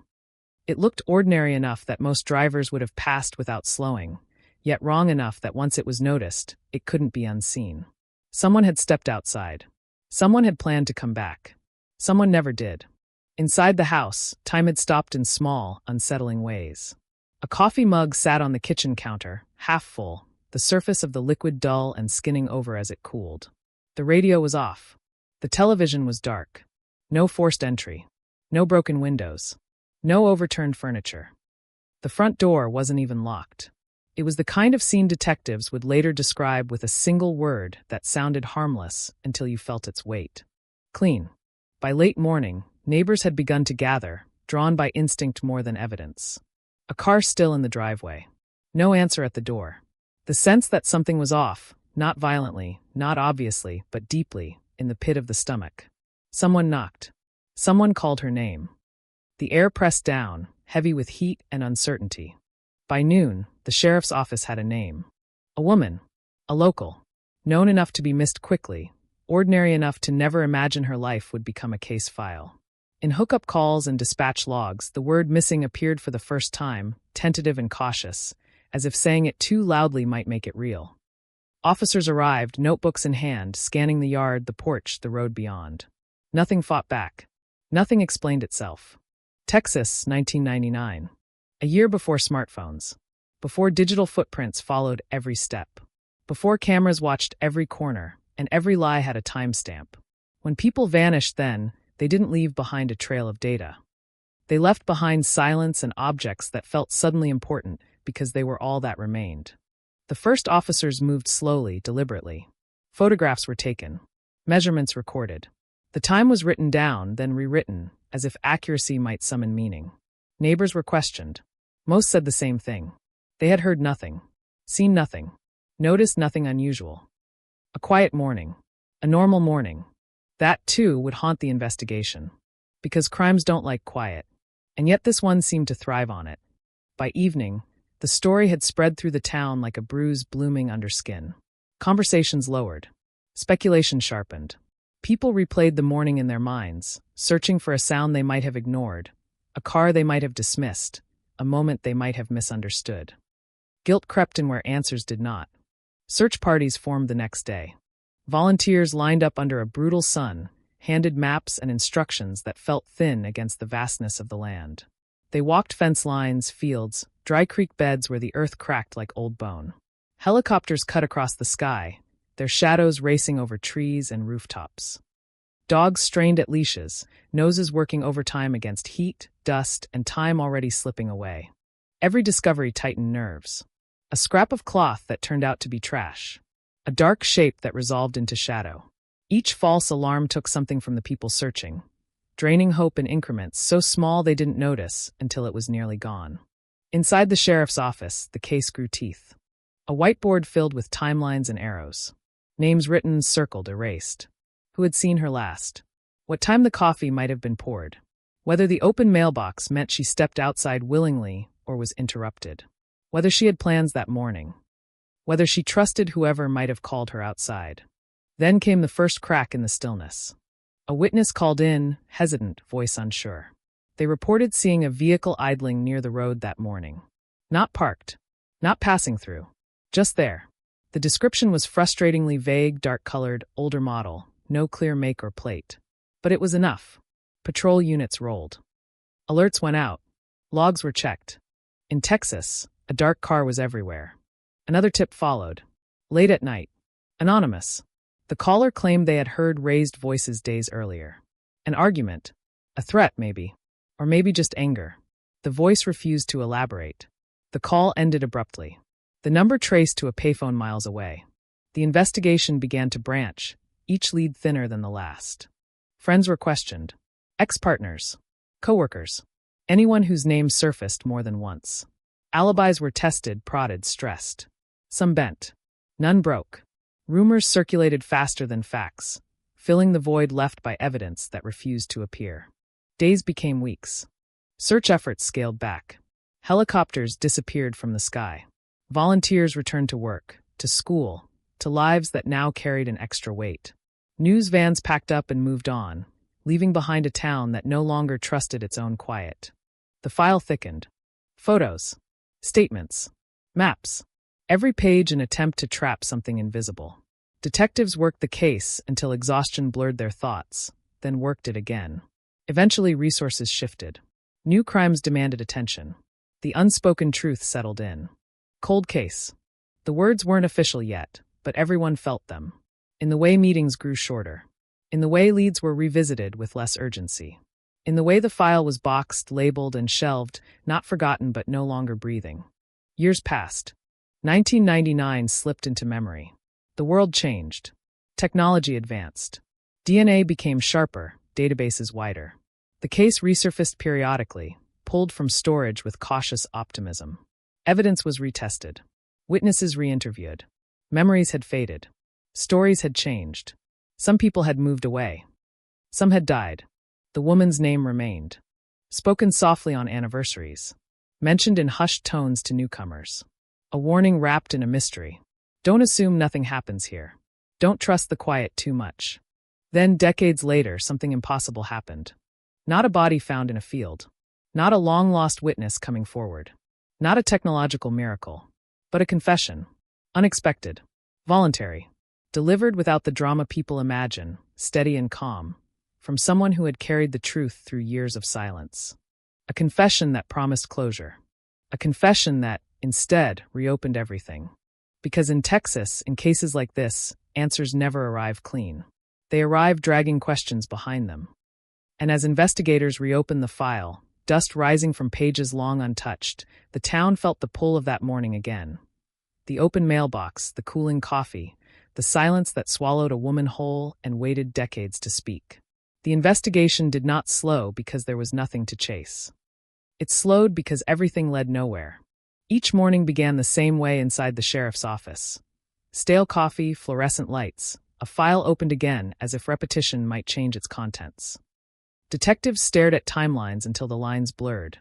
It looked ordinary enough that most drivers would have passed without slowing, yet wrong enough that once it was noticed, it couldn't be unseen. Someone had stepped outside. Someone had planned to come back. Someone never did. Inside the house, time had stopped in small, unsettling ways. A coffee mug sat on the kitchen counter, half full, the surface of the liquid dull and skinning over as it cooled. The radio was off. The television was dark. No forced entry. No broken windows. No overturned furniture. The front door wasn't even locked. It was the kind of scene detectives would later describe with a single word that sounded harmless until you felt its weight. Clean. By late morning, neighbors had begun to gather, drawn by instinct more than evidence. A car still in the driveway. No answer at the door. The sense that something was off, not violently, not obviously, but deeply, in the pit of the stomach. Someone knocked. Someone called her name. The air pressed down, heavy with heat and uncertainty. By noon, the sheriff's office had a name. A woman. A local. Known enough to be missed quickly. Ordinary enough to never imagine her life would become a case file. In hookup calls and dispatch logs, the word missing appeared for the first time, tentative and cautious, as if saying it too loudly might make it real. Officers arrived, notebooks in hand, scanning the yard, the porch, the road beyond. Nothing fought back. Nothing explained itself. Texas, 1999. A year before smartphones. Before digital footprints followed every step. Before cameras watched every corner, and every lie had a timestamp. When people vanished then, they didn't leave behind a trail of data. They left behind silence and objects that felt suddenly important because they were all that remained. The first officers moved slowly, deliberately. Photographs were taken. Measurements recorded. The time was written down, then rewritten, as if accuracy might summon meaning. Neighbors were questioned. Most said the same thing. They had heard nothing, seen nothing, noticed nothing unusual. A quiet morning. A normal morning. That, too, would haunt the investigation. Because crimes don't like quiet. And yet this one seemed to thrive on it. By evening, the story had spread through the town like a bruise blooming under skin. Conversations lowered. Speculation sharpened. People replayed the morning in their minds, searching for a sound they might have ignored, a car they might have dismissed, a moment they might have misunderstood. Guilt crept in where answers did not. Search parties formed the next day. Volunteers lined up under a brutal sun, handed maps and instructions that felt thin against the vastness of the land. They walked fence lines, fields, dry creek beds where the earth cracked like old bone. Helicopters cut across the sky, their shadows racing over trees and rooftops. Dogs strained at leashes, noses working overtime against heat, dust, and time already slipping away. Every discovery tightened nerves. A scrap of cloth that turned out to be trash. A dark shape that resolved into shadow. Each false alarm took something from the people searching, draining hope in increments so small they didn't notice until it was nearly gone. Inside the sheriff's office, the case grew teeth. A whiteboard filled with timelines and arrows. Names written, circled, erased. Who had seen her last? What time the coffee might have been poured? Whether the open mailbox meant she stepped outside willingly or was interrupted. Whether she had plans that morning. Whether she trusted whoever might have called her outside. Then came the first crack in the stillness. A witness called in, hesitant, voice unsure. They reported seeing a vehicle idling near the road that morning. Not parked. Not passing through. Just there. The description was frustratingly vague, dark-colored, older model, no clear make or plate. But it was enough. Patrol units rolled. Alerts went out. Logs were checked. In Texas, a dark car was everywhere. Another tip followed. Late at night. Anonymous. The caller claimed they had heard raised voices days earlier. An argument. A threat, maybe. Or maybe just anger. The voice refused to elaborate. The call ended abruptly. The number traced to a payphone miles away. The investigation began to branch, each lead thinner than the last. Friends were questioned. Ex-partners. Co-workers. Anyone whose name surfaced more than once. Alibis were tested, prodded, stressed. Some bent. None broke. Rumors circulated faster than facts, filling the void left by evidence that refused to appear. Days became weeks. Search efforts scaled back. Helicopters disappeared from the sky. Volunteers returned to work, to school, to lives that now carried an extra weight. News vans packed up and moved on, leaving behind a town that no longer trusted its own quiet. The file thickened. Photos. Statements. Maps. Every page an attempt to trap something invisible. Detectives worked the case until exhaustion blurred their thoughts, then worked it again. Eventually resources shifted. New crimes demanded attention. The unspoken truth settled in. Cold case. The words weren't official yet, but everyone felt them. In the way meetings grew shorter. In the way leads were revisited with less urgency. In the way the file was boxed, labeled, and shelved, not forgotten but no longer breathing. Years passed. 1999 slipped into memory. The world changed. Technology advanced. DNA became sharper, databases wider. The case resurfaced periodically, pulled from storage with cautious optimism. Evidence was retested. Witnesses re-interviewed. Memories had faded. Stories had changed. Some people had moved away. Some had died. The woman's name remained. Spoken softly on anniversaries. Mentioned in hushed tones to newcomers. A warning wrapped in a mystery. Don't assume nothing happens here. Don't trust the quiet too much. Then, decades later, something impossible happened. Not a body found in a field. Not a long-lost witness coming forward. Not a technological miracle. But a confession. Unexpected. Voluntary. Delivered without the drama people imagine, steady and calm. From someone who had carried the truth through years of silence. A confession that promised closure. A confession that, instead, reopened everything. Because in Texas, in cases like this, answers never arrive clean. They arrive dragging questions behind them. And as investigators reopened the file, dust rising from pages long untouched, the town felt the pull of that morning again. The open mailbox, the cooling coffee, the silence that swallowed a woman whole and waited decades to speak. The investigation did not slow because there was nothing to chase. It slowed because everything led nowhere. Each morning began the same way inside the sheriff's office. Stale coffee, fluorescent lights. A file opened again as if repetition might change its contents. Detectives stared at timelines until the lines blurred,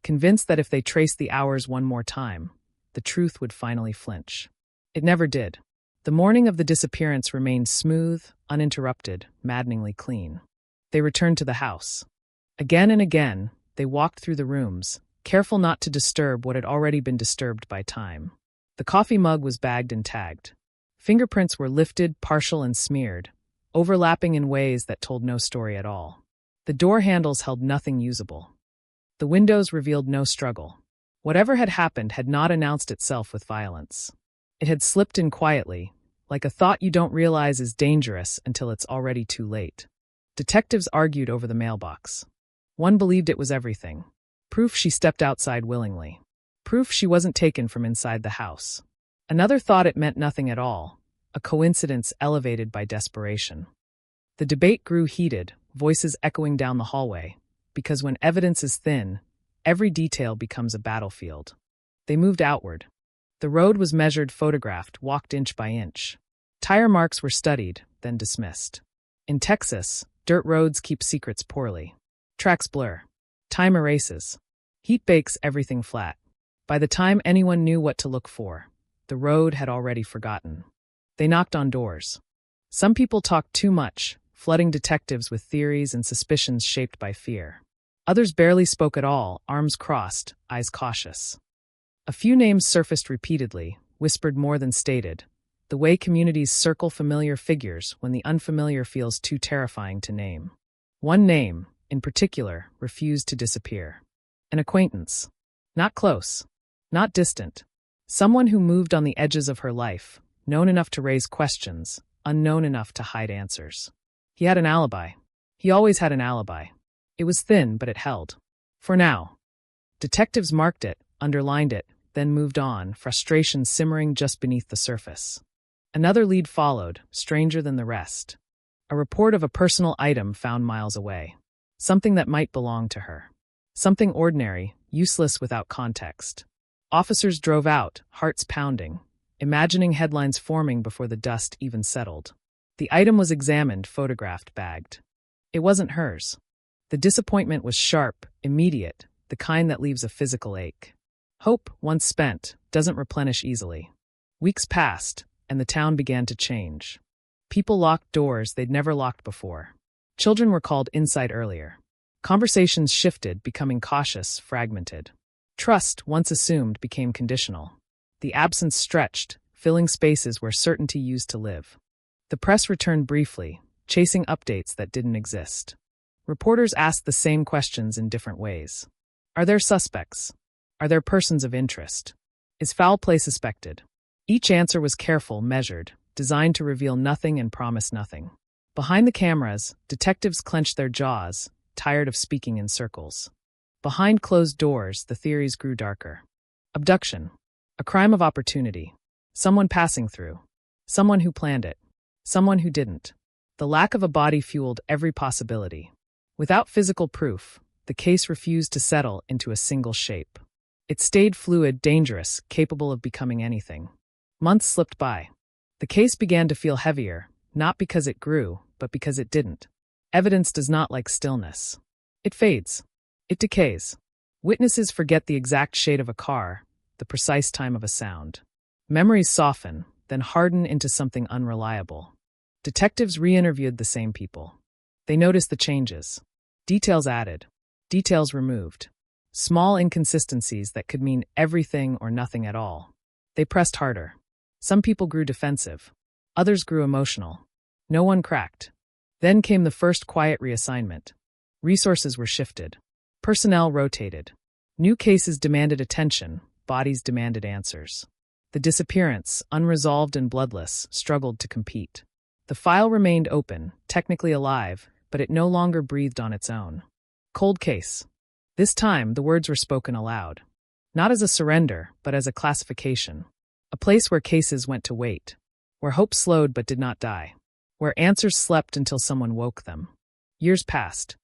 convinced that if they traced the hours one more time, the truth would finally flinch. It never did. The morning of the disappearance remained smooth, uninterrupted, maddeningly clean. They returned to the house. Again and again, they walked through the rooms, careful not to disturb what had already been disturbed by time. The coffee mug was bagged and tagged. Fingerprints were lifted, partial and smeared, overlapping in ways that told no story at all. The door handles held nothing usable. The windows revealed no struggle. Whatever had happened had not announced itself with violence. It had slipped in quietly, like a thought you don't realize is dangerous until it's already too late. Detectives argued over the mailbox. One believed it was everything. Proof she stepped outside willingly. Proof she wasn't taken from inside the house. Another thought it meant nothing at all, a coincidence elevated by desperation. The debate grew heated, voices echoing down the hallway, because when evidence is thin, every detail becomes a battlefield. They moved outward. The road was measured, photographed, walked inch by inch. Tire marks were studied, then dismissed. In Texas, dirt roads keep secrets poorly. Tracks blur. Time erases. Heat bakes everything flat. By the time anyone knew what to look for, the road had already forgotten. They knocked on doors. Some people talked too much, flooding detectives with theories and suspicions shaped by fear. Others barely spoke at all, arms crossed, eyes cautious. A few names surfaced repeatedly, whispered more than stated, the way communities circle familiar figures when the unfamiliar feels too terrifying to name. One name, in particular, refused to disappear. An acquaintance. Not close. Not distant. Someone who moved on the edges of her life, known enough to raise questions, unknown enough to hide answers. He had an alibi. He always had an alibi. It was thin, but it held. For now. Detectives marked it, underlined it, then moved on, frustration simmering just beneath the surface. Another lead followed, stranger than the rest. A report of a personal item found miles away. Something that might belong to her. Something ordinary, useless without context. Officers drove out, hearts pounding, imagining headlines forming before the dust even settled. The item was examined, photographed, bagged. It wasn't hers. The disappointment was sharp, immediate, the kind that leaves a physical ache. Hope, once spent, doesn't replenish easily. Weeks passed, and the town began to change. People locked doors they'd never locked before. Children were called inside earlier. Conversations shifted, becoming cautious, fragmented. Trust, once assumed, became conditional. The absence stretched, filling spaces where certainty used to live. The press returned briefly, chasing updates that didn't exist. Reporters asked the same questions in different ways. Are there suspects? Are there persons of interest? Is foul play suspected? Each answer was careful, measured, designed to reveal nothing and promise nothing. Behind the cameras, detectives clenched their jaws, tired of speaking in circles. Behind closed doors, the theories grew darker. Abduction. A crime of opportunity. Someone passing through. Someone who planned it. Someone who didn't. The lack of a body fueled every possibility. Without physical proof, the case refused to settle into a single shape. It stayed fluid, dangerous, capable of becoming anything. Months slipped by. The case began to feel heavier, not because it grew, but because it didn't. Evidence does not like stillness. It fades. It decays. Witnesses forget the exact shade of a car, the precise time of a sound. Memories soften, then harden into something unreliable. Detectives re-interviewed the same people. They noticed the changes. Details added. Details removed. Small inconsistencies that could mean everything or nothing at all. They pressed harder. Some people grew defensive. Others grew emotional. No one cracked. Then came the first quiet reassignment. Resources were shifted. Personnel rotated. New cases demanded attention. Bodies demanded answers. The disappearance, unresolved and bloodless, struggled to compete. The file remained open, technically alive, but it no longer breathed on its own. Cold case. This time, the words were spoken aloud. Not as a surrender, but as a classification. A place where cases went to wait. Where hope slowed but did not die. Where answers slept until someone woke them. Years passed.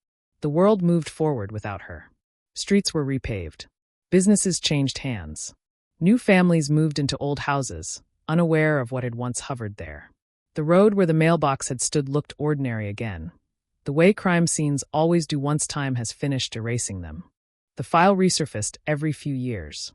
The world moved forward without her. Streets were repaved. Businesses changed hands. New families moved into old houses, unaware of what had once hovered there. The road where the mailbox had stood looked ordinary again. The way crime scenes always do once time has finished erasing them. The file resurfaced every few years.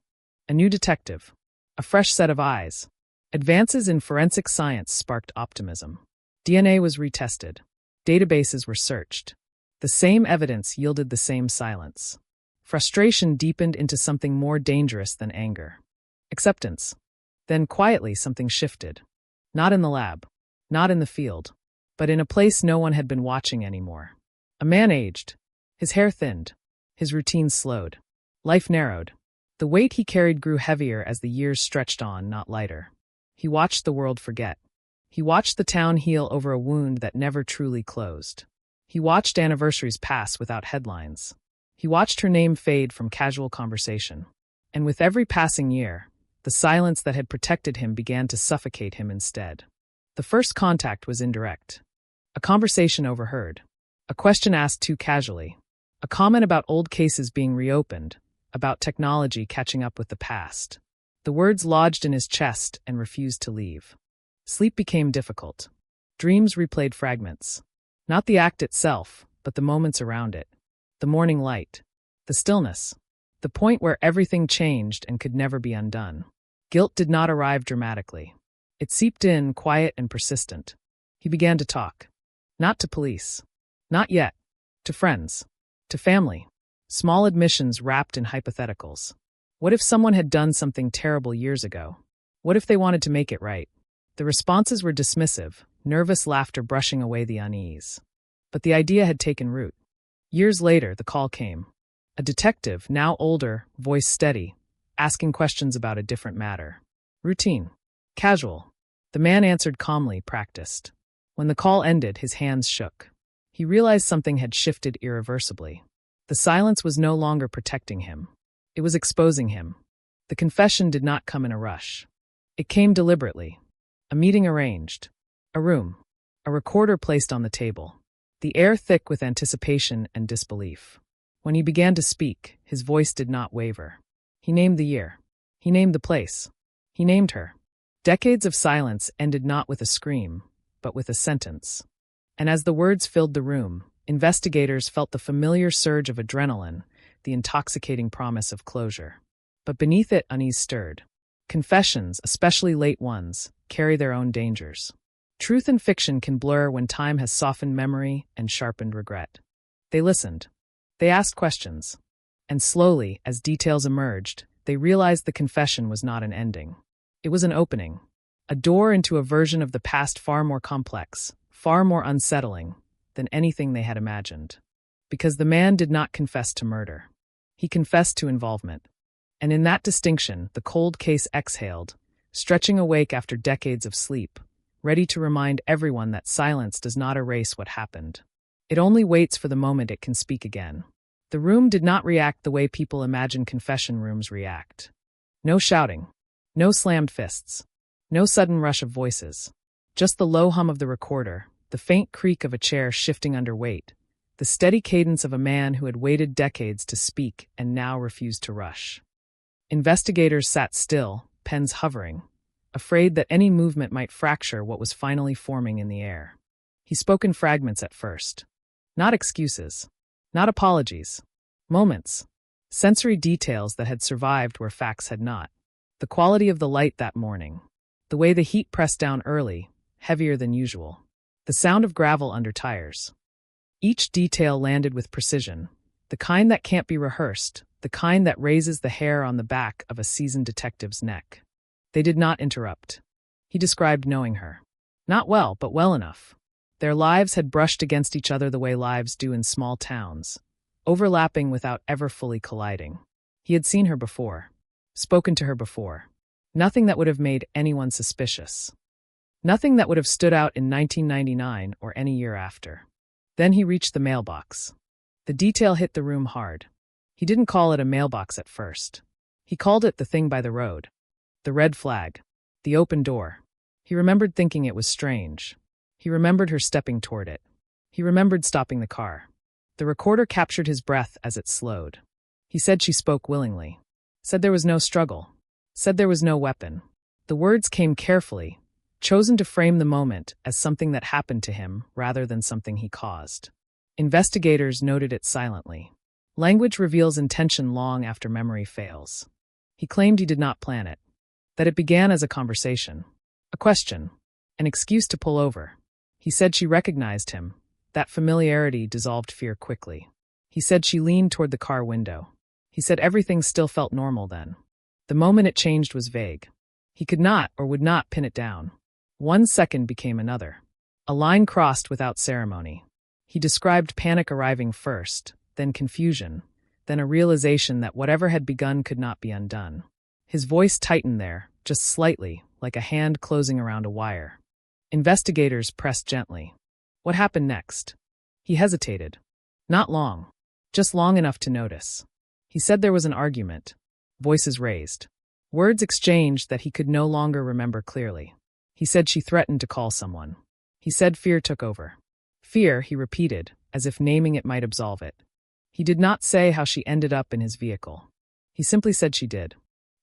A new detective. A fresh set of eyes. Advances in forensic science sparked optimism. DNA was retested. Databases were searched. The same evidence yielded the same silence. Frustration deepened into something more dangerous than anger. Acceptance. Then quietly something shifted. Not in the lab. Not in the field. But in a place no one had been watching anymore. A man aged. His hair thinned. His routine slowed. Life narrowed. The weight he carried grew heavier as the years stretched on, not lighter. He watched the world forget. He watched the town heal over a wound that never truly closed. He watched anniversaries pass without headlines. He watched her name fade from casual conversation. And with every passing year, the silence that had protected him began to suffocate him instead. The first contact was indirect. A conversation overheard. A question asked too casually. A comment about old cases being reopened, about technology catching up with the past. The words lodged in his chest and refused to leave. Sleep became difficult. Dreams replayed fragments. Not the act itself, but the moments around it. The morning light. The stillness. The point where everything changed and could never be undone. Guilt did not arrive dramatically. It seeped in, quiet and persistent. He began to talk. Not to police. Not yet. To friends. To family. Small admissions wrapped in hypotheticals. What if someone had done something terrible years ago? What if they wanted to make it right? The responses were dismissive, nervous laughter brushing away the unease. But the idea had taken root. Years later, the call came. A detective, now older, voice steady, asking questions about a different matter. Routine. Casual. The man answered calmly, practiced. When the call ended, his hands shook. He realized something had shifted irreversibly. The silence was no longer protecting him. It was exposing him. The confession did not come in a rush. It came deliberately. A meeting arranged. A room. A recorder placed on the table. The air thick with anticipation and disbelief. When he began to speak, his voice did not waver. He named the year. He named the place. He named her. Decades of silence ended not with a scream, but with a sentence. And as the words filled the room, investigators felt the familiar surge of adrenaline, the intoxicating promise of closure. But beneath it, unease stirred. Confessions, especially late ones, carry their own dangers. Truth and fiction can blur when time has softened memory and sharpened regret. They listened. They asked questions. And slowly, as details emerged, they realized the confession was not an ending. It was an opening. A door into a version of the past far more complex, far more unsettling than anything they had imagined. Because the man did not confess to murder. He confessed to involvement. And in that distinction, the cold case exhaled, stretching awake after decades of sleep, ready to remind everyone that silence does not erase what happened. It only waits for the moment it can speak again. The room did not react the way people imagine confession rooms react. No shouting. No slammed fists. No sudden rush of voices. Just the low hum of the recorder, the faint creak of a chair shifting under weight, the steady cadence of a man who had waited decades to speak and now refused to rush. Investigators sat still, pens hovering, afraid that any movement might fracture what was finally forming in the air. He spoke in fragments at first. Not excuses. Not apologies. Moments. Sensory details that had survived where facts had not. The quality of the light that morning. The way the heat pressed down early, heavier than usual. The sound of gravel under tires. Each detail landed with precision, the kind that can't be rehearsed, the kind that raises the hair on the back of a seasoned detective's neck. They did not interrupt. He described knowing her. Not well, but well enough. Their lives had brushed against each other the way lives do in small towns, overlapping without ever fully colliding. He had seen her before, spoken to her before. Nothing that would have made anyone suspicious. Nothing that would have stood out in 1999 or any year after. Then he reached the mailbox. The detail hit the room hard. He didn't call it a mailbox at first. He called it the thing by the road. The red flag. The open door. He remembered thinking it was strange. He remembered her stepping toward it. He remembered stopping the car. The recorder captured his breath as it slowed. He said she spoke willingly. Said there was no struggle. Said there was no weapon. The words came carefully, chosen to frame the moment as something that happened to him rather than something he caused. Investigators noted it silently. Language reveals intention long after memory fails. He claimed he did not plan it. That it began as a conversation. A question. An excuse to pull over. He said she recognized him. That familiarity dissolved fear quickly. He said she leaned toward the car window. He said everything still felt normal then. The moment it changed was vague. He could not or would not pin it down. 1 second became another. A line crossed without ceremony. He described panic arriving first, then confusion, then a realization that whatever had begun could not be undone. His voice tightened there, just slightly, like a hand closing around a wire. Investigators pressed gently. What happened next? He hesitated. Not long. Just long enough to notice. He said there was an argument. Voices raised. Words exchanged that he could no longer remember clearly. He said she threatened to call someone. He said fear took over. Fear, he repeated, as if naming it might absolve it. He did not say how she ended up in his vehicle. He simply said she did.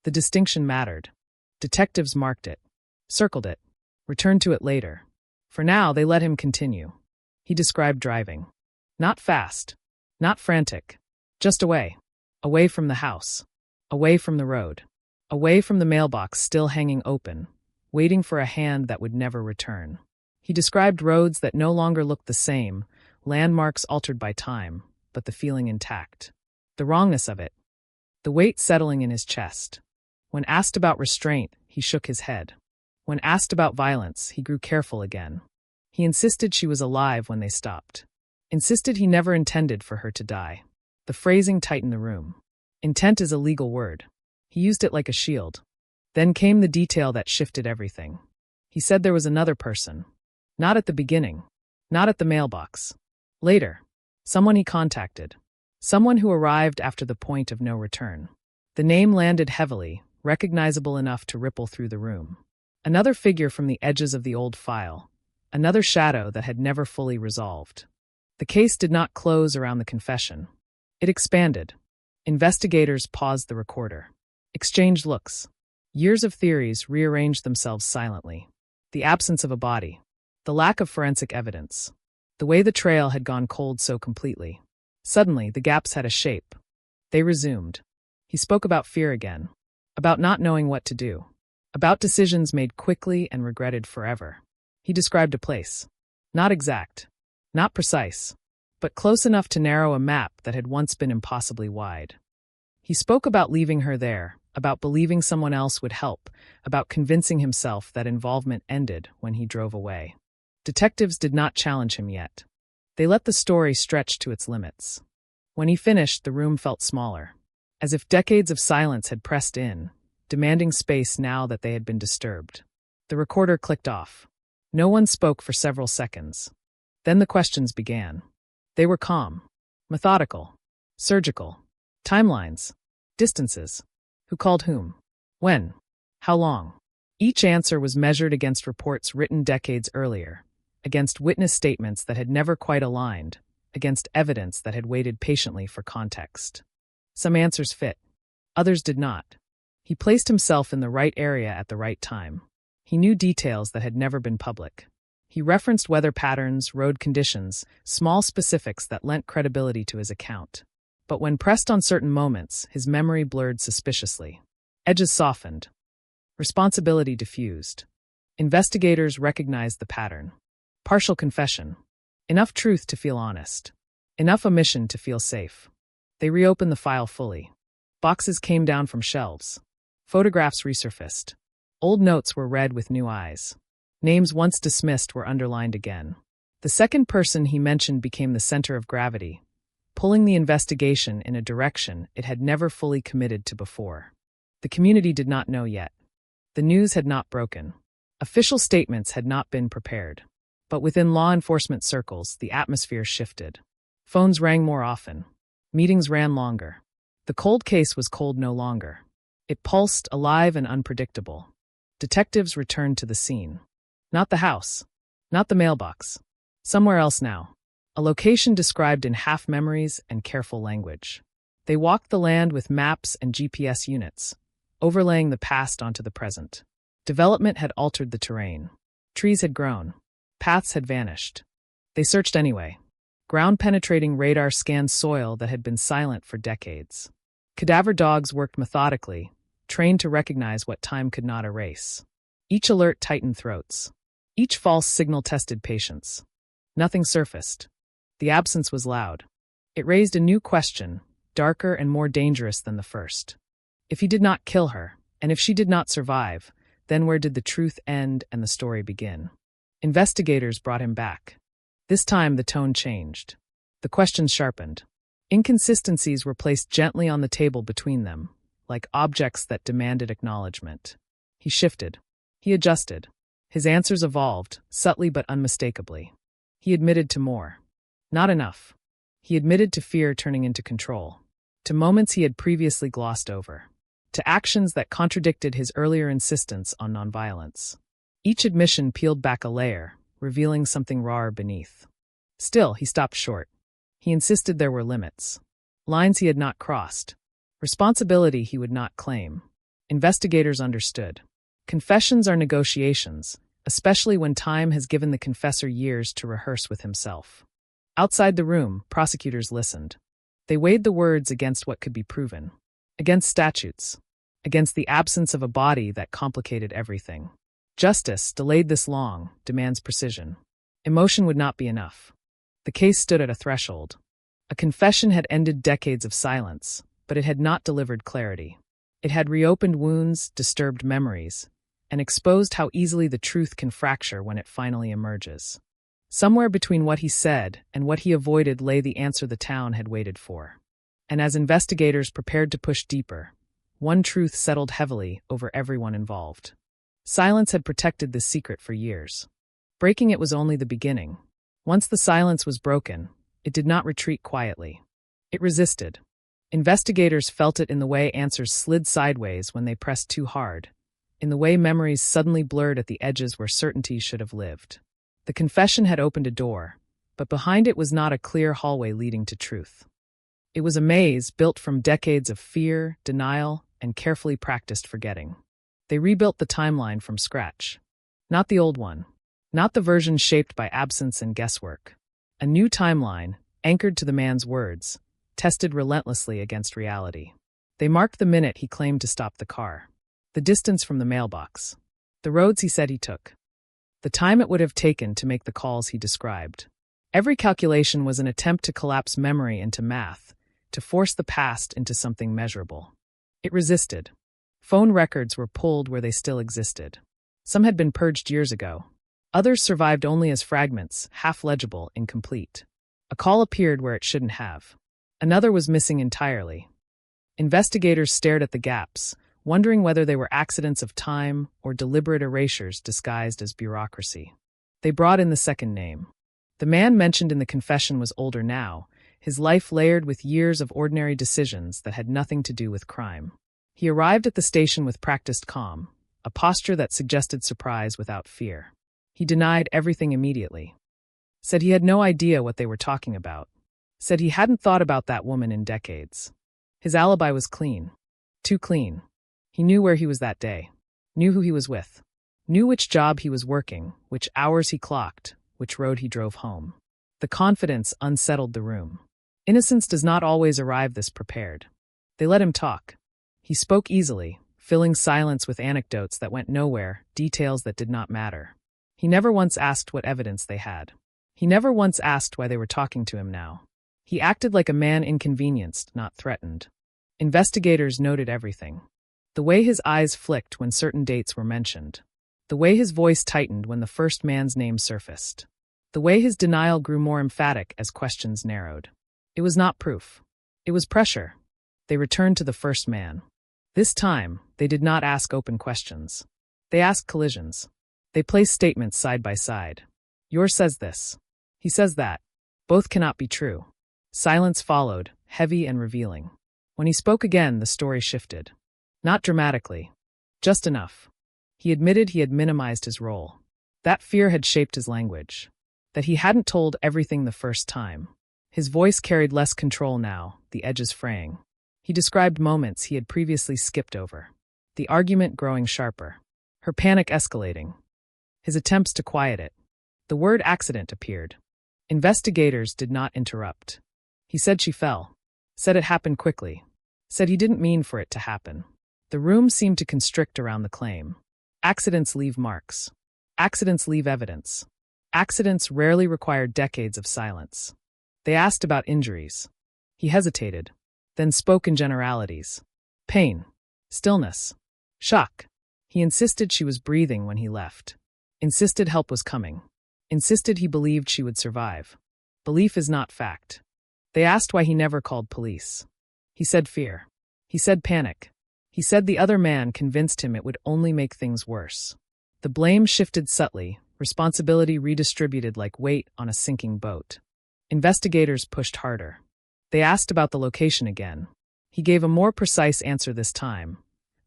The distinction mattered. Detectives marked it, circled it, returned to it later. For now, they let him continue. He described driving. Not fast, not frantic, just away. Away from the house. Away from the road. Away from the mailbox still hanging open, waiting for a hand that would never return. He described roads that no longer looked the same, landmarks altered by time, but the feeling intact. The wrongness of it. The weight settling in his chest. When asked about restraint, he shook his head. When asked about violence, he grew careful again. He insisted she was alive when they stopped. Insisted he never intended for her to die. The phrasing tightened the room. Intent is a legal word. He used it like a shield. Then came the detail that shifted everything. He said there was another person. Not at the beginning. Not at the mailbox. Later. Someone he contacted. Someone who arrived after the point of no return. The name landed heavily, recognizable enough to ripple through the room. Another figure from the edges of the old file. Another shadow that had never fully resolved. The case did not close around the confession. It expanded. Investigators paused the recorder. Exchanged looks. Years of theories rearranged themselves silently. The absence of a body. The lack of forensic evidence. The way the trail had gone cold so completely. Suddenly, the gaps had a shape. They resumed. He spoke about fear again. About not knowing what to do. About decisions made quickly and regretted forever. He described a place. Not exact. Not precise. But close enough to narrow a map that had once been impossibly wide. He spoke about leaving her there, about believing someone else would help, about convincing himself that involvement ended when he drove away. Detectives did not challenge him yet. They let the story stretch to its limits. When he finished, the room felt smaller, as if decades of silence had pressed in, demanding space now that they had been disturbed. The recorder clicked off. No one spoke for several seconds. Then the questions began. They were calm, methodical, surgical. Timelines, distances. Who called whom? When? How long? Each answer was measured against reports written decades earlier, against witness statements that had never quite aligned, against evidence that had waited patiently for context. Some answers fit. Others did not. He placed himself in the right area at the right time. He knew details that had never been public. He referenced weather patterns, road conditions, small specifics that lent credibility to his account. But when pressed on certain moments, his memory blurred suspiciously. Edges softened. Responsibility diffused. Investigators recognized the pattern. Partial confession. Enough truth to feel honest. Enough omission to feel safe. They reopened the file fully. Boxes came down from shelves. Photographs resurfaced. Old notes were read with new eyes. Names once dismissed were underlined again. The second person he mentioned became the center of gravity, pulling the investigation in a direction it had never fully committed to before. The community did not know yet. The news had not broken. Official statements had not been prepared. But within law enforcement circles, the atmosphere shifted. Phones rang more often. Meetings ran longer. The cold case was cold no longer. It pulsed, alive and unpredictable. Detectives returned to the scene. Not the house. Not the mailbox. Somewhere else now. A location described in half-memories and careful language. They walked the land with maps and GPS units, overlaying the past onto the present. Development had altered the terrain. Trees had grown. Paths had vanished. They searched anyway. Ground-penetrating radar scanned soil that had been silent for decades. Cadaver dogs worked methodically, trained to recognize what time could not erase. Each alert tightened throats. Each false signal tested patience. Nothing surfaced. The absence was loud. It raised a new question, darker and more dangerous than the first. If he did not kill her, and if she did not survive, then where did the truth end and the story begin? Investigators brought him back. This time the tone changed. The questions sharpened. Inconsistencies were placed gently on the table between them, like objects that demanded acknowledgement. He shifted. He adjusted. His answers evolved, subtly but unmistakably. He admitted to more. Not enough. He admitted to fear turning into control. To moments he had previously glossed over. To actions that contradicted his earlier insistence on nonviolence. Each admission peeled back a layer, revealing something rawer beneath. Still, he stopped short. He insisted there were limits. Lines he had not crossed. Responsibility he would not claim. Investigators understood. Confessions are negotiations, especially when time has given the confessor years to rehearse with himself. Outside the room, prosecutors listened. They weighed the words against what could be proven. Against statutes. Against the absence of a body that complicated everything. Justice, delayed this long, demands precision. Emotion would not be enough. The case stood at a threshold. A confession had ended decades of silence, but it had not delivered clarity. It had reopened wounds, disturbed memories, and exposed how easily the truth can fracture when it finally emerges. Somewhere between what he said and what he avoided lay the answer the town had waited for. And as investigators prepared to push deeper, one truth settled heavily over everyone involved. Silence had protected this secret for years. Breaking it was only the beginning. Once the silence was broken, it did not retreat quietly. It resisted. Investigators felt it in the way answers slid sideways when they pressed too hard, in the way memories suddenly blurred at the edges where certainty should have lived. The confession had opened a door, but behind it was not a clear hallway leading to truth. It was a maze built from decades of fear, denial, and carefully practiced forgetting. They rebuilt the timeline from scratch. Not the old one. Not the version shaped by absence and guesswork. A new timeline, anchored to the man's words, tested relentlessly against reality. They marked the minute he claimed to stop the car. The distance from the mailbox. The roads he said he took. The time it would have taken to make the calls he described. Every calculation was an attempt to collapse memory into math, to force the past into something measurable. It resisted. Phone records were pulled where they still existed. Some had been purged years ago. Others survived only as fragments, half-legible, incomplete. A call appeared where it shouldn't have. Another was missing entirely. Investigators stared at the gaps, wondering whether they were accidents of time or deliberate erasures disguised as bureaucracy. They brought in the second name. The man mentioned in the confession was older now, his life layered with years of ordinary decisions that had nothing to do with crime. He arrived at the station with practiced calm, a posture that suggested surprise without fear. He denied everything immediately. Said he had no idea what they were talking about. Said he hadn't thought about that woman in decades. His alibi was clean. Too clean. He knew where he was that day. Knew who he was with. Knew which job he was working, which hours he clocked, which road he drove home. The confidence unsettled the room. Innocence does not always arrive this prepared. They let him talk. He spoke easily, filling silence with anecdotes that went nowhere, details that did not matter. He never once asked what evidence they had. He never once asked why they were talking to him now. He acted like a man inconvenienced, not threatened. Investigators noted everything. The way his eyes flicked when certain dates were mentioned. The way his voice tightened when the first man's name surfaced. The way his denial grew more emphatic as questions narrowed. It was not proof. It was pressure. They returned to the first man. This time, they did not ask open questions. They asked collisions. They placed statements side by side. Yours says this. He says that. Both cannot be true. Silence followed, heavy and revealing. When he spoke again, the story shifted. Not dramatically. Just enough. He admitted he had minimized his role. That fear had shaped his language. That he hadn't told everything the first time. His voice carried less control now, the edges fraying. He described moments he had previously skipped over. The argument growing sharper. Her panic escalating. His attempts to quiet it. The word accident appeared. Investigators did not interrupt. He said she fell. Said it happened quickly. Said he didn't mean for it to happen. The room seemed to constrict around the claim. Accidents leave marks. Accidents leave evidence. Accidents rarely require decades of silence. They asked about injuries. He hesitated, then spoke in generalities. Pain. Stillness. Shock. He insisted she was breathing when he left. Insisted help was coming. Insisted he believed she would survive. Belief is not fact. They asked why he never called police. He said fear. He said panic. He said the other man convinced him it would only make things worse. The blame shifted subtly, responsibility redistributed like weight on a sinking boat. Investigators pushed harder. They asked about the location again. He gave a more precise answer this time,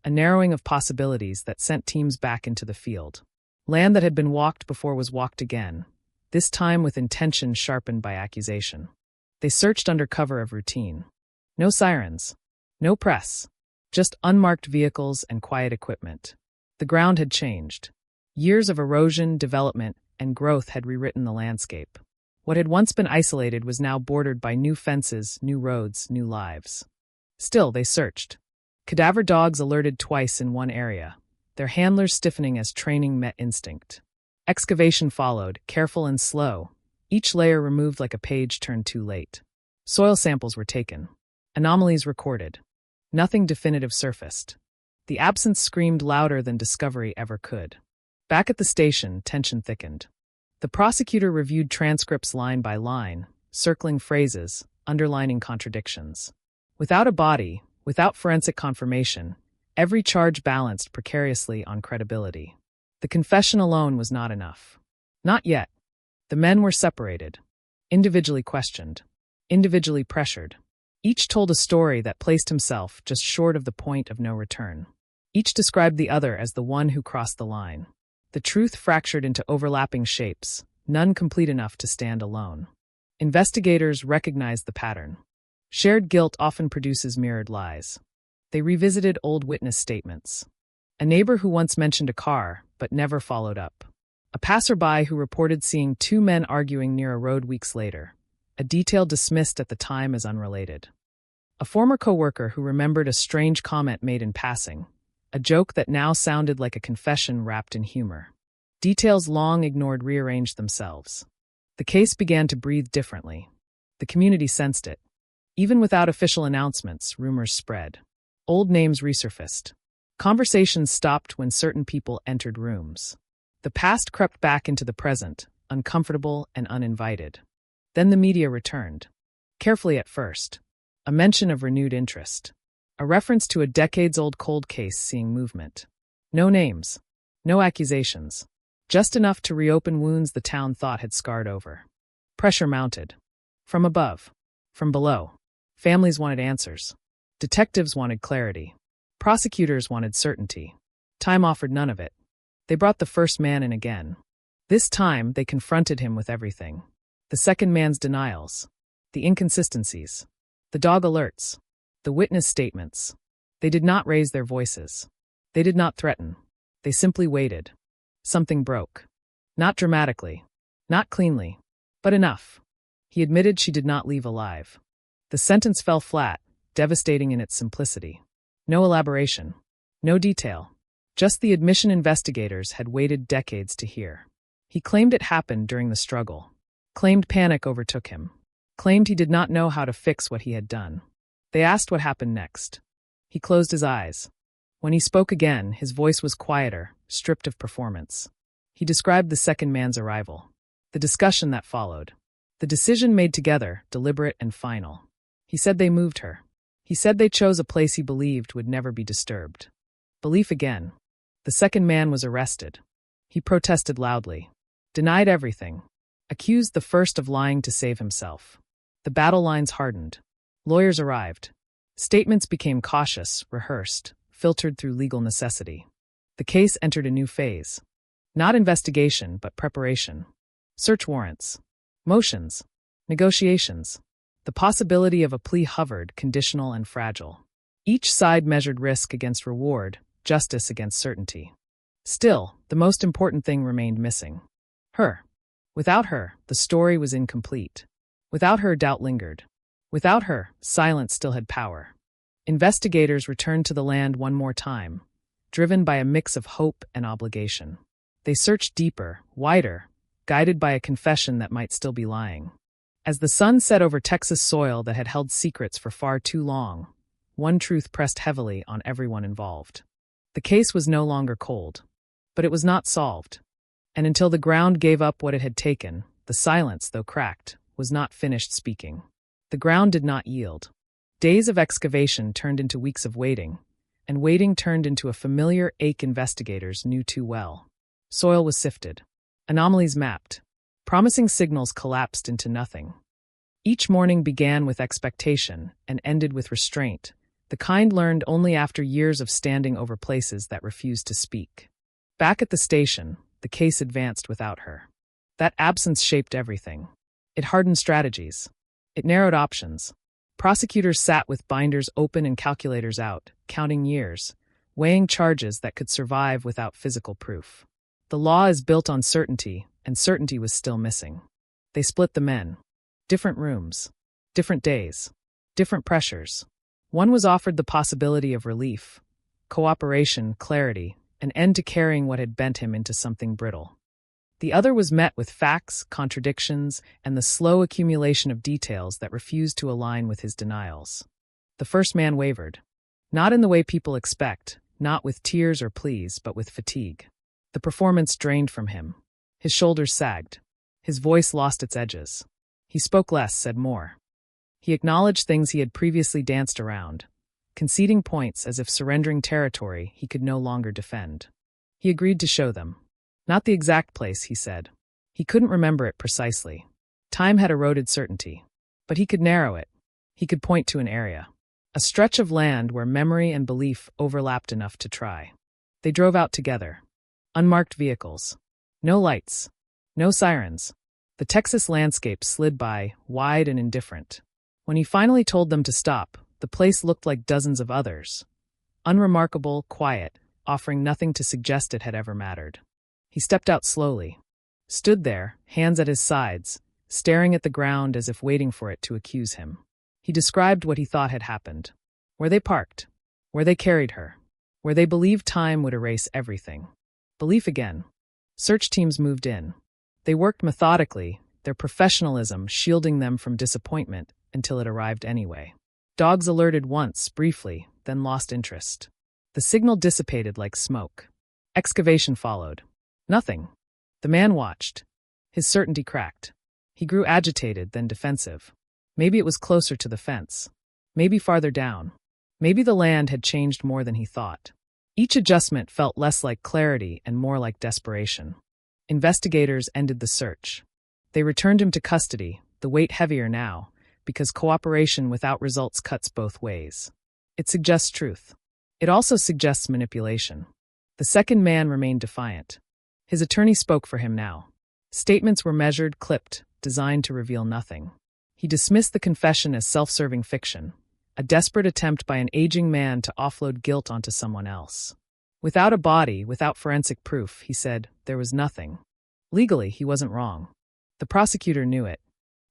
a narrowing of possibilities that sent teams back into the field. Land that had been walked before was walked again, this time with intention sharpened by accusation. They searched under cover of routine. No sirens. No press. Just unmarked vehicles and quiet equipment. The ground had changed. Years of erosion, development, and growth had rewritten the landscape. What had once been isolated was now bordered by new fences, new roads, new lives. Still, they searched. Cadaver dogs alerted twice in one area, their handlers stiffening as training met instinct. Excavation followed, careful and slow, each layer removed like a page turned too late. Soil samples were taken. Anomalies recorded. Nothing definitive surfaced. The absence screamed louder than discovery ever could. Back at the station, tension thickened. The prosecutor reviewed transcripts line by line, circling phrases, underlining contradictions. Without a body, without forensic confirmation, every charge balanced precariously on credibility. The confession alone was not enough. Not yet. The men were separated. Individually questioned. Individually pressured. Each told a story that placed himself just short of the point of no return. Each described the other as the one who crossed the line. The truth fractured into overlapping shapes, none complete enough to stand alone. Investigators recognized the pattern. Shared guilt often produces mirrored lies. They revisited old witness statements. A neighbor who once mentioned a car, but never followed up. A passerby who reported seeing two men arguing near a road weeks later. A detail dismissed at the time as unrelated. A former coworker who remembered a strange comment made in passing. A joke that now sounded like a confession wrapped in humor. Details long ignored rearranged themselves. The case began to breathe differently. The community sensed it. Even without official announcements, rumors spread. Old names resurfaced. Conversations stopped when certain people entered rooms. The past crept back into the present, uncomfortable and uninvited. Then the media returned. Carefully at first. A mention of renewed interest. A reference to a decades-old cold case seeing movement. No names. No accusations. Just enough to reopen wounds the town thought had scarred over. Pressure mounted. From above. From below. Families wanted answers. Detectives wanted clarity. Prosecutors wanted certainty. Time offered none of it. They brought the first man in again. This time, they confronted him with everything. The second man's denials. The inconsistencies. The dog alerts. The witness statements. They did not raise their voices. They did not threaten. They simply waited. Something broke. Not dramatically. Not cleanly. But enough. He admitted she did not leave alive. The sentence fell flat, devastating in its simplicity. No elaboration. No detail. Just the admission investigators had waited decades to hear. He claimed it happened during the struggle. Claimed panic overtook him. Claimed he did not know how to fix what he had done. They asked what happened next. He closed his eyes. When he spoke again, his voice was quieter, stripped of performance. He described the second man's arrival, the discussion that followed, the decision made together, deliberate and final. He said they moved her. He said they chose a place he believed would never be disturbed. Belief again. The second man was arrested. He protested loudly, denied everything, accused the first of lying to save himself. The battle lines hardened. Lawyers arrived. Statements became cautious, rehearsed, filtered through legal necessity. The case entered a new phase. Not investigation, but preparation. Search warrants. Motions. Negotiations. The possibility of a plea hovered, conditional and fragile. Each side measured risk against reward, justice against certainty. Still, the most important thing remained missing. Her. Without her, the story was incomplete. Without her, doubt lingered. Without her, silence still had power. Investigators returned to the land one more time, driven by a mix of hope and obligation. They searched deeper, wider, guided by a confession that might still be lying. As the sun set over Texas soil that had held secrets for far too long, one truth pressed heavily on everyone involved. The case was no longer cold, but it was not solved. And until the ground gave up what it had taken, the silence, though cracked, was not finished speaking. The ground did not yield. Days of excavation turned into weeks of waiting, and waiting turned into a familiar ache investigators knew too well. Soil was sifted. Anomalies mapped. Promising signals collapsed into nothing. Each morning began with expectation and ended with restraint, the kind learned only after years of standing over places that refused to speak. Back at the station, the case advanced without her. That absence shaped everything. It hardened strategies. It narrowed options. Prosecutors sat with binders open and calculators out, counting years, weighing charges that could survive without physical proof. The law is built on certainty, and certainty was still missing. They split the men. Different rooms. Different days. Different pressures. One was offered the possibility of relief, cooperation, clarity, an end to carrying what had bent him into something brittle. The other was met with facts, contradictions, and the slow accumulation of details that refused to align with his denials. The first man wavered. Not in the way people expect, not with tears or pleas, but with fatigue. The performance drained from him. His shoulders sagged. His voice lost its edges. He spoke less, said more. He acknowledged things he had previously danced around, conceding points as if surrendering territory he could no longer defend. He agreed to show them. Not the exact place, he said. He couldn't remember it precisely. Time had eroded certainty. But he could narrow it. He could point to an area. A stretch of land where memory and belief overlapped enough to try. They drove out together. Unmarked vehicles. No lights. No sirens. The Texas landscape slid by, wide and indifferent. When he finally told them to stop, the place looked like dozens of others. Unremarkable, quiet, offering nothing to suggest it had ever mattered. He stepped out slowly, stood there, hands at his sides, staring at the ground as if waiting for it to accuse him. He described what he thought had happened. Where they parked, where they carried her, where they believed time would erase everything. Belief again. Search teams moved in. They worked methodically, their professionalism shielding them from disappointment until it arrived anyway. Dogs alerted once, briefly, then lost interest. The signal dissipated like smoke. Excavation followed. Nothing. The man watched. His certainty cracked. He grew agitated, then defensive. Maybe it was closer to the fence. Maybe farther down. Maybe the land had changed more than he thought. Each adjustment felt less like clarity and more like desperation. Investigators ended the search. They returned him to custody, the weight heavier now, because cooperation without results cuts both ways. It suggests truth. It also suggests manipulation. The second man remained defiant. His attorney spoke for him now. Statements were measured, clipped, designed to reveal nothing. He dismissed the confession as self-serving fiction, a desperate attempt by an aging man to offload guilt onto someone else. Without a body, without forensic proof, he said, there was nothing. Legally, he wasn't wrong. The prosecutor knew it.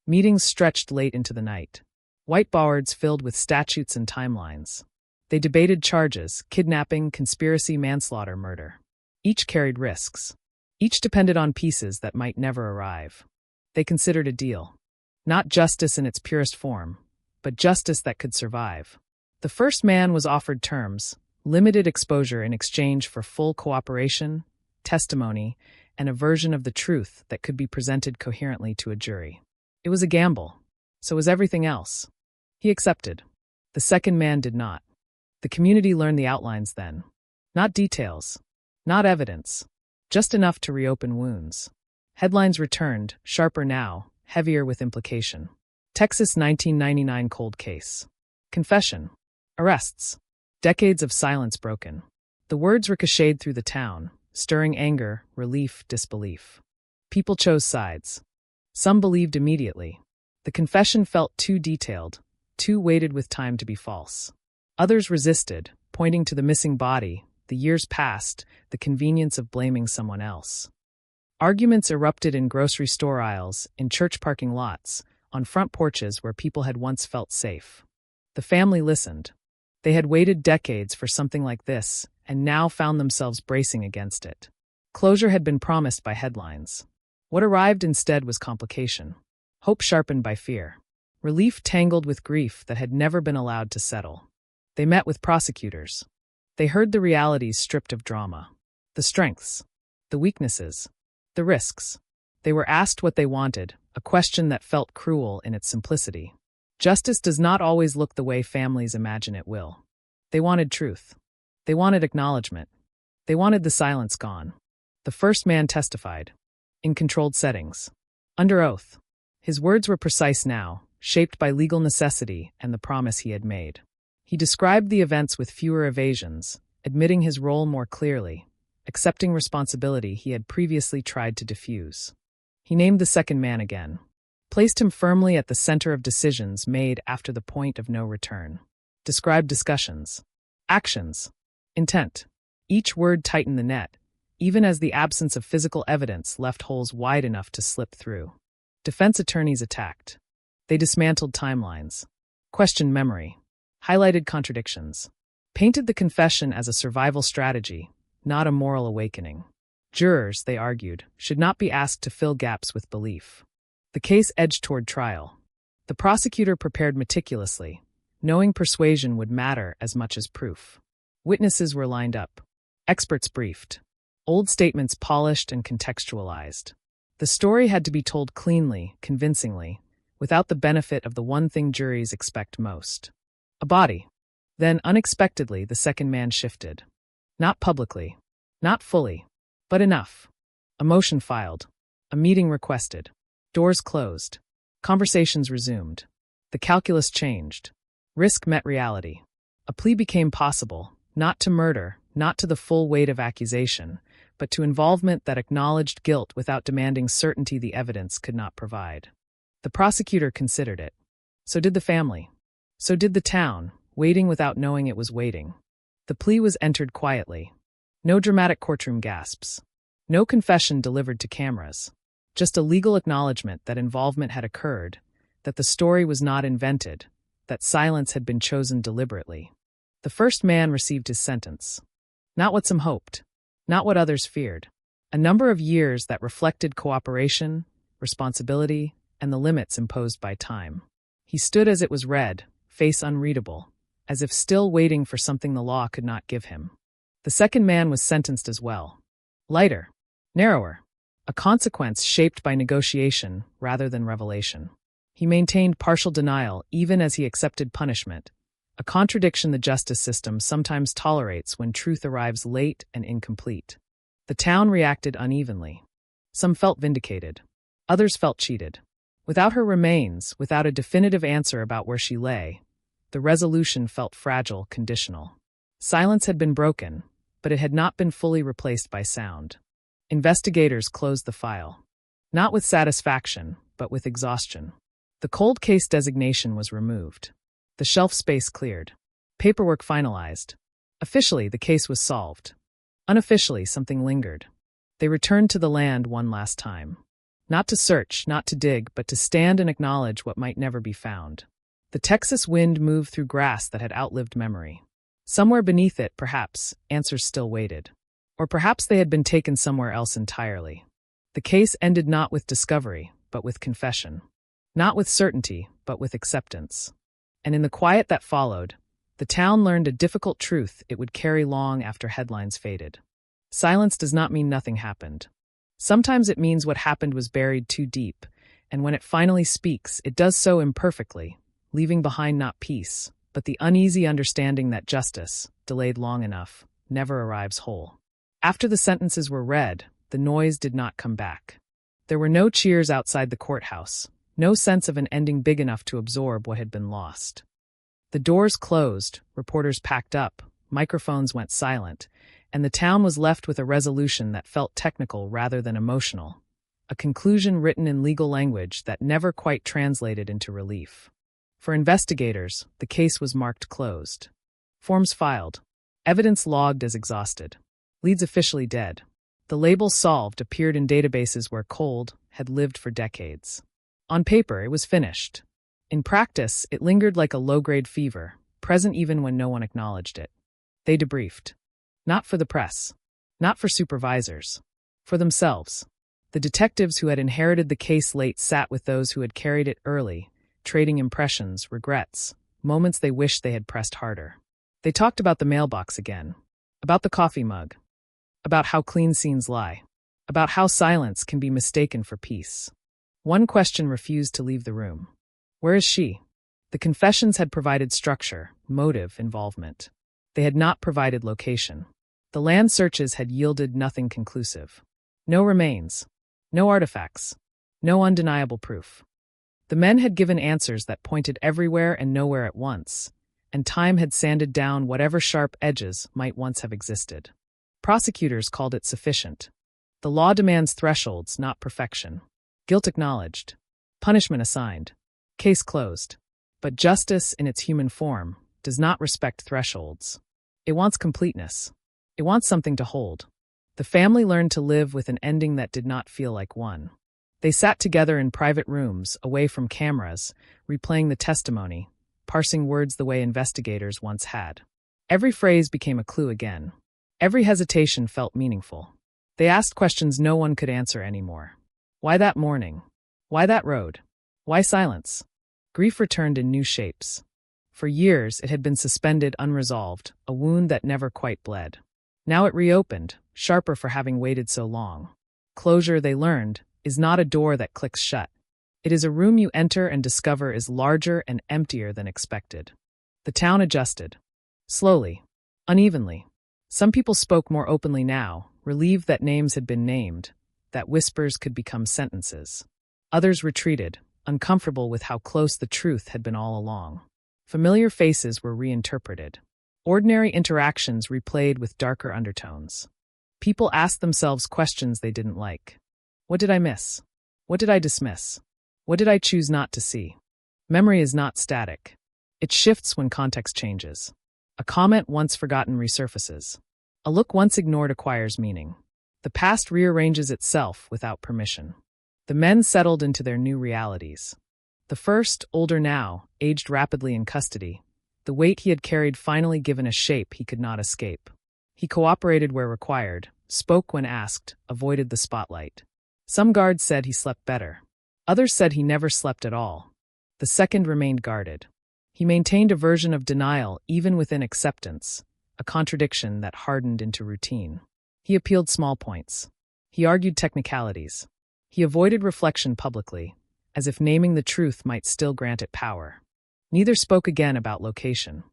Meetings stretched late into the night. Whiteboards filled with statutes and timelines. They debated charges: kidnapping, conspiracy, manslaughter, murder. Each carried risks. Each depended on pieces that might never arrive. They considered a deal. Not justice in its purest form, but justice that could survive. The first man was offered terms, limited exposure in exchange for full cooperation, testimony, and a version of the truth that could be presented coherently to a jury. It was a gamble. So was everything else. He accepted. The second man did not. The community learned the outlines then. Not details. Not evidence. Just enough to reopen wounds. Headlines returned, sharper now, heavier with implication. Texas 1999 cold case. Confession. Arrests. Decades of silence broken. The words ricocheted through the town, stirring anger, relief, disbelief. People chose sides. Some believed immediately. The confession felt too detailed, too weighted with time to be false. Others resisted, pointing to the missing body, the years past, the convenience of blaming someone else. Arguments erupted in grocery store aisles, in church parking lots, on front porches where people had once felt safe. The family listened. They had waited decades for something like this, and now found themselves bracing against it. Closure had been promised by headlines. What arrived instead was complication. Hope sharpened by fear. Relief tangled with grief that had never been allowed to settle. They met with prosecutors. They heard the realities stripped of drama. The strengths. The weaknesses. The risks. They were asked what they wanted, a question that felt cruel in its simplicity. Justice does not always look the way families imagine it will. They wanted truth. They wanted acknowledgement. They wanted the silence gone. The first man testified. In controlled settings. Under oath. His words were precise now, shaped by legal necessity and the promise he had made. He described the events with fewer evasions, admitting his role more clearly, accepting responsibility he had previously tried to diffuse. He named the second man again, placed him firmly at the center of decisions made after the point of no return. Described discussions, actions, intent. Each word tightened the net, even as the absence of physical evidence left holes wide enough to slip through. Defense attorneys attacked. They dismantled timelines, questioned memory, highlighted contradictions, painted the confession as a survival strategy, not a moral awakening. Jurors, they argued, should not be asked to fill gaps with belief. The case edged toward trial. The prosecutor prepared meticulously, knowing persuasion would matter as much as proof. Witnesses were lined up. Experts briefed. Old statements polished and contextualized. The story had to be told cleanly, convincingly, without the benefit of the one thing juries expect most. A body. Then, unexpectedly, the second man shifted. Not publicly. Not fully. But enough. A motion filed. A meeting requested. Doors closed. Conversations resumed. The calculus changed. Risk met reality. A plea became possible, not to murder, not to the full weight of accusation, but to involvement that acknowledged guilt without demanding certainty the evidence could not provide. The prosecutor considered it. So did the family. So did the town, waiting without knowing it was waiting. The plea was entered quietly. No dramatic courtroom gasps. No confession delivered to cameras. Just a legal acknowledgement that involvement had occurred, that the story was not invented, that silence had been chosen deliberately. The first man received his sentence. Not what some hoped. Not what others feared. A number of years that reflected cooperation, responsibility, and the limits imposed by time. He stood as it was read, face unreadable, as if still waiting for something the law could not give him. The second man was sentenced as well. Lighter. Narrower. A consequence shaped by negotiation rather than revelation. He maintained partial denial even as he accepted punishment, a contradiction the justice system sometimes tolerates when truth arrives late and incomplete. The town reacted unevenly. Some felt vindicated. Others felt cheated. Without her remains, without a definitive answer about where she lay, the resolution felt fragile, conditional. Silence had been broken, but it had not been fully replaced by sound. Investigators closed the file. Not with satisfaction, but with exhaustion. The cold case designation was removed. The shelf space cleared. Paperwork finalized. Officially, the case was solved. Unofficially, something lingered. They returned to the land one last time. Not to search, not to dig, but to stand and acknowledge what might never be found. The Texas wind moved through grass that had outlived memory. Somewhere beneath it, perhaps, answers still waited. Or perhaps they had been taken somewhere else entirely. The case ended not with discovery, but but with confession. Not with certainty, but with acceptance. And in the quiet that followed, the town learned a difficult truth it would carry long after headlines faded. Silence does not mean nothing happened. Sometimes it means what happened was buried too deep, and when it finally speaks, it does so imperfectly, leaving behind not peace, but the uneasy understanding that justice, delayed long enough, never arrives whole. After the sentences were read, the noise did not come back. There were no cheers outside the courthouse, no sense of an ending big enough to absorb what had been lost. The doors closed, reporters packed up, microphones went silent, and the town was left with a resolution that felt technical rather than emotional, a conclusion written in legal language that never quite translated into relief. For investigators, the case was marked closed. Forms filed. Evidence logged as exhausted. Leads officially dead. The label solved appeared in databases where Cold had lived for decades. On paper, it was finished. In practice, it lingered like a low-grade fever, present even when no one acknowledged it. They debriefed. Not for the press. Not for supervisors. For themselves. The detectives who had inherited the case late sat with those who had carried it early, trading impressions, regrets, moments they wished they had pressed harder. They talked about the mailbox again. About the coffee mug. About how clean scenes lie. About how silence can be mistaken for peace. One question refused to leave the room. Where is she? The confessions had provided structure, motive, involvement. They had not provided location. The land searches had yielded nothing conclusive. No remains. No artifacts. No undeniable proof. The men had given answers that pointed everywhere and nowhere at once, and time had sanded down whatever sharp edges might once have existed. Prosecutors called it sufficient. The law demands thresholds, not perfection. Guilt acknowledged. Punishment assigned. Case closed. But justice, in its human form, does not respect thresholds. It wants completeness. It wants something to hold. The family learned to live with an ending that did not feel like one. They sat together in private rooms, away from cameras, replaying the testimony, parsing words the way investigators once had. Every phrase became a clue again. Every hesitation felt meaningful. They asked questions no one could answer anymore. Why that morning? Why that road? Why silence? Grief returned in new shapes. For years, it had been suspended unresolved, a wound that never quite bled. Now it reopened, sharper for having waited so long. Closure, they learned, is not a door that clicks shut. It is a room you enter and discover is larger and emptier than expected. The town adjusted. Slowly. Unevenly. Some people spoke more openly now, relieved that names had been named, that whispers could become sentences. Others retreated, uncomfortable with how close the truth had been all along. Familiar faces were reinterpreted. Ordinary interactions replayed with darker undertones. People asked themselves questions they didn't like. What did I miss? What did I dismiss? What did I choose not to see? Memory is not static. It shifts when context changes. A comment once forgotten resurfaces. A look once ignored acquires meaning. The past rearranges itself without permission. The men settled into their new realities. The first, older now, aged rapidly in custody. The weight he had carried finally given a shape he could not escape. He cooperated where required, spoke when asked, avoided the spotlight. Some guards said he slept better. Others said he never slept at all. The second remained guarded. He maintained a version of denial even within acceptance, a contradiction that hardened into routine. He appealed small points. He argued technicalities. He avoided reflection publicly, as if naming the truth might still grant it power. Neither spoke again about location.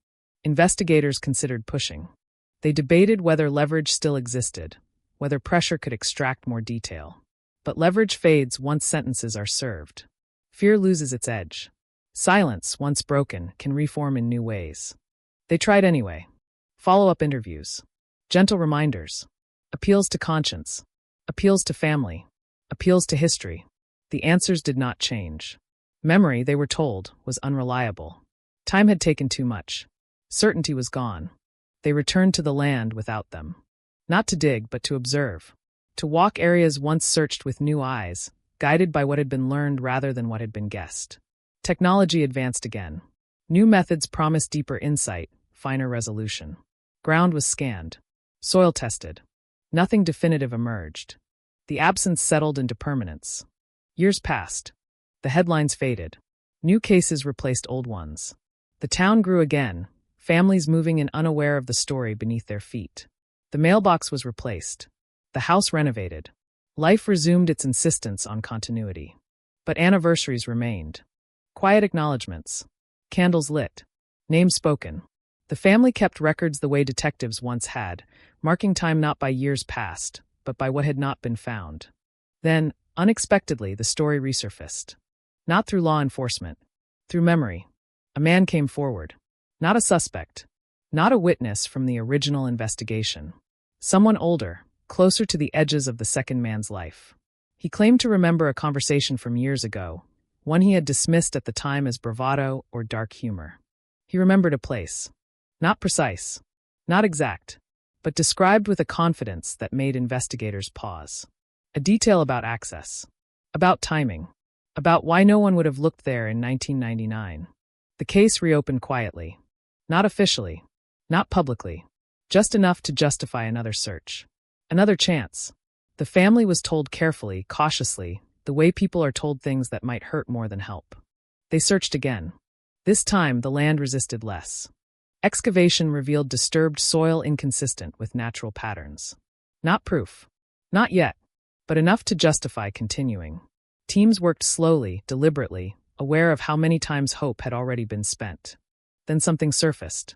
Investigators considered pushing. They debated whether leverage still existed, whether pressure could extract more detail. But leverage fades once sentences are served. Fear loses its edge. Silence, once broken, can reform in new ways. They tried anyway. Follow-up interviews. Gentle reminders. Appeals to conscience. Appeals to family. Appeals to history. The answers did not change. Memory, they were told, was unreliable. Time had taken too much. Certainty was gone. They returned to the land without them. Not to dig, but to observe. To walk areas once searched with new eyes, guided by what had been learned rather than what had been guessed. Technology advanced again. New methods promised deeper insight, finer resolution. Ground was scanned. Soil tested. Nothing definitive emerged. The absence settled into permanence. Years passed. The headlines faded. New cases replaced old ones. The town grew again, families moving in unaware of the story beneath their feet. The mailbox was replaced. The house renovated. Life resumed its insistence on continuity. But anniversaries remained. Quiet acknowledgments. Candles lit. Names spoken. The family kept records the way detectives once had, marking time not by years past, but by what had not been found. Then, unexpectedly, the story resurfaced. Not through law enforcement. Through memory. A man came forward. Not a suspect. Not a witness from the original investigation. Someone older, closer to the edges of the second man's life. He claimed to remember a conversation from years ago, one he had dismissed at the time as bravado or dark humor. He remembered a place. Not precise. Not exact. But described with a confidence that made investigators pause. A detail about access. About timing. About why no one would have looked there in 1999. The case reopened quietly. Not officially. Not publicly. Just enough to justify another search. Another chance. The family was told carefully, cautiously, the way people are told things that might hurt more than help. They searched again. This time, the land resisted less. Excavation revealed disturbed soil inconsistent with natural patterns. Not proof. Not yet. But enough to justify continuing. Teams worked slowly, deliberately, aware of how many times hope had already been spent. Then something surfaced.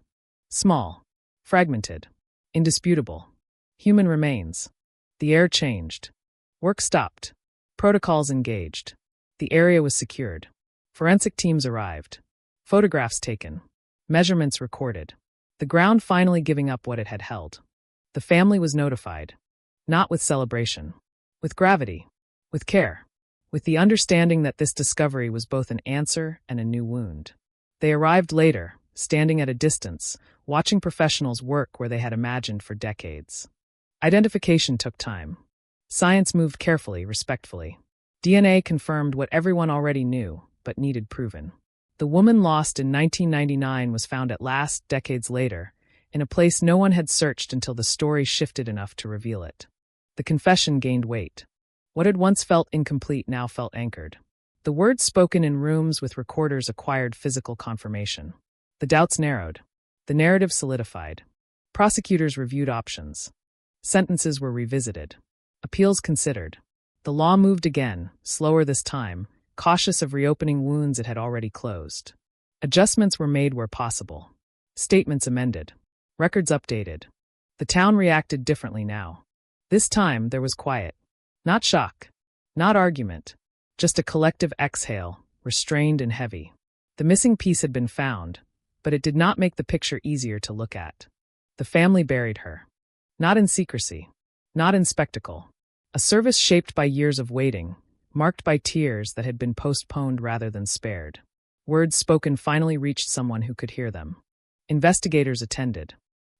Small. Fragmented. Indisputable. Human remains. The air changed. Work stopped. Protocols engaged. The area was secured. Forensic teams arrived. Photographs taken. Measurements recorded. The ground finally giving up what it had held. The family was notified. Not with celebration. With gravity. With care. With the understanding that this discovery was both an answer and a new wound. They arrived later, standing at a distance, watching professionals work where they had imagined for decades. Identification took time. Science moved carefully, respectfully. DNA confirmed what everyone already knew, but needed proven. The woman lost in 1999 was found at last, decades later, in a place no one had searched until the story shifted enough to reveal it. The confession gained weight. What had once felt incomplete now felt anchored. The words spoken in rooms with recorders acquired physical confirmation. The doubts narrowed. The narrative solidified. Prosecutors reviewed options. Sentences were revisited. Appeals considered. The law moved again, slower this time, cautious of reopening wounds it had already closed. Adjustments were made where possible. Statements amended. Records updated. The town reacted differently now. This time there was quiet. Not shock. Not argument. Just a collective exhale, restrained and heavy. The missing piece had been found, but it did not make the picture easier to look at. The family buried her. Not in secrecy. Not in spectacle. A service shaped by years of waiting, marked by tears that had been postponed rather than spared. Words spoken finally reached someone who could hear them. Investigators attended.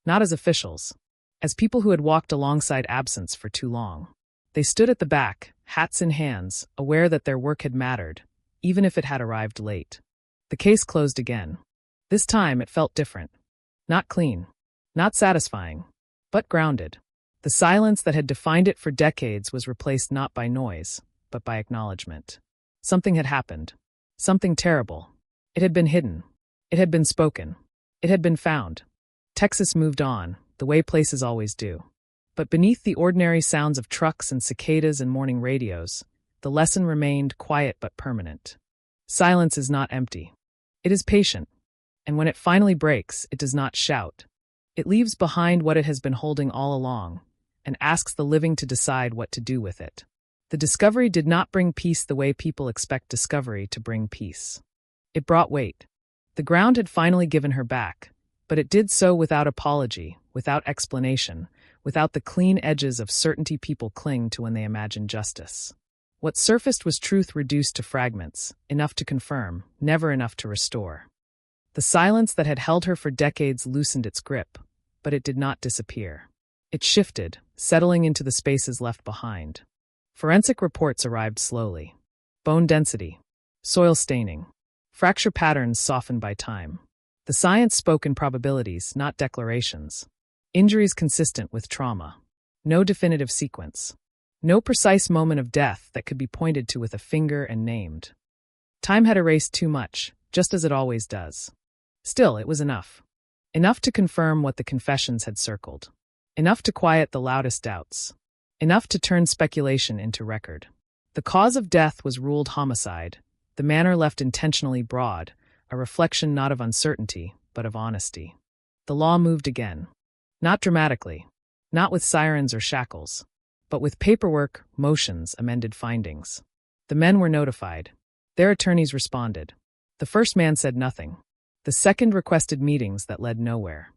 Not as officials. As people who had walked alongside absence for too long. They stood at the back, hats in hands, aware that their work had mattered, even if it had arrived late. The case closed again. This time it felt different. Not clean. Not satisfying. But grounded. The silence that had defined it for decades was replaced not by noise, but by acknowledgement. Something had happened. Something terrible. It had been hidden. It had been spoken. It had been found. Texas moved on, the way places always do. But beneath the ordinary sounds of trucks and cicadas and morning radios, the lesson remained quiet but permanent. Silence is not empty. It is patient. And when it finally breaks, it does not shout. It leaves behind what it has been holding all along, and asks the living to decide what to do with it. The discovery did not bring peace the way people expect discovery to bring peace. It brought weight. The ground had finally given her back, but it did so without apology, without explanation, without the clean edges of certainty people cling to when they imagine justice. What surfaced was truth reduced to fragments, enough to confirm, never enough to restore. The silence that had held her for decades loosened its grip, but it did not disappear. It shifted, settling into the spaces left behind. Forensic reports arrived slowly. Bone density, soil staining, fracture patterns softened by time. The science spoke in probabilities, not declarations. Injuries consistent with trauma. No definitive sequence. No precise moment of death that could be pointed to with a finger and named. Time had erased too much, just as it always does. Still, it was enough. Enough to confirm what the confessions had circled. Enough to quiet the loudest doubts. Enough to turn speculation into record. The cause of death was ruled homicide, the manner left intentionally broad, a reflection not of uncertainty, but of honesty. The law moved again. Not dramatically, not with sirens or shackles, but with paperwork, motions, amended findings. The men were notified. Their attorneys responded. The first man said nothing. The second requested meetings that led nowhere.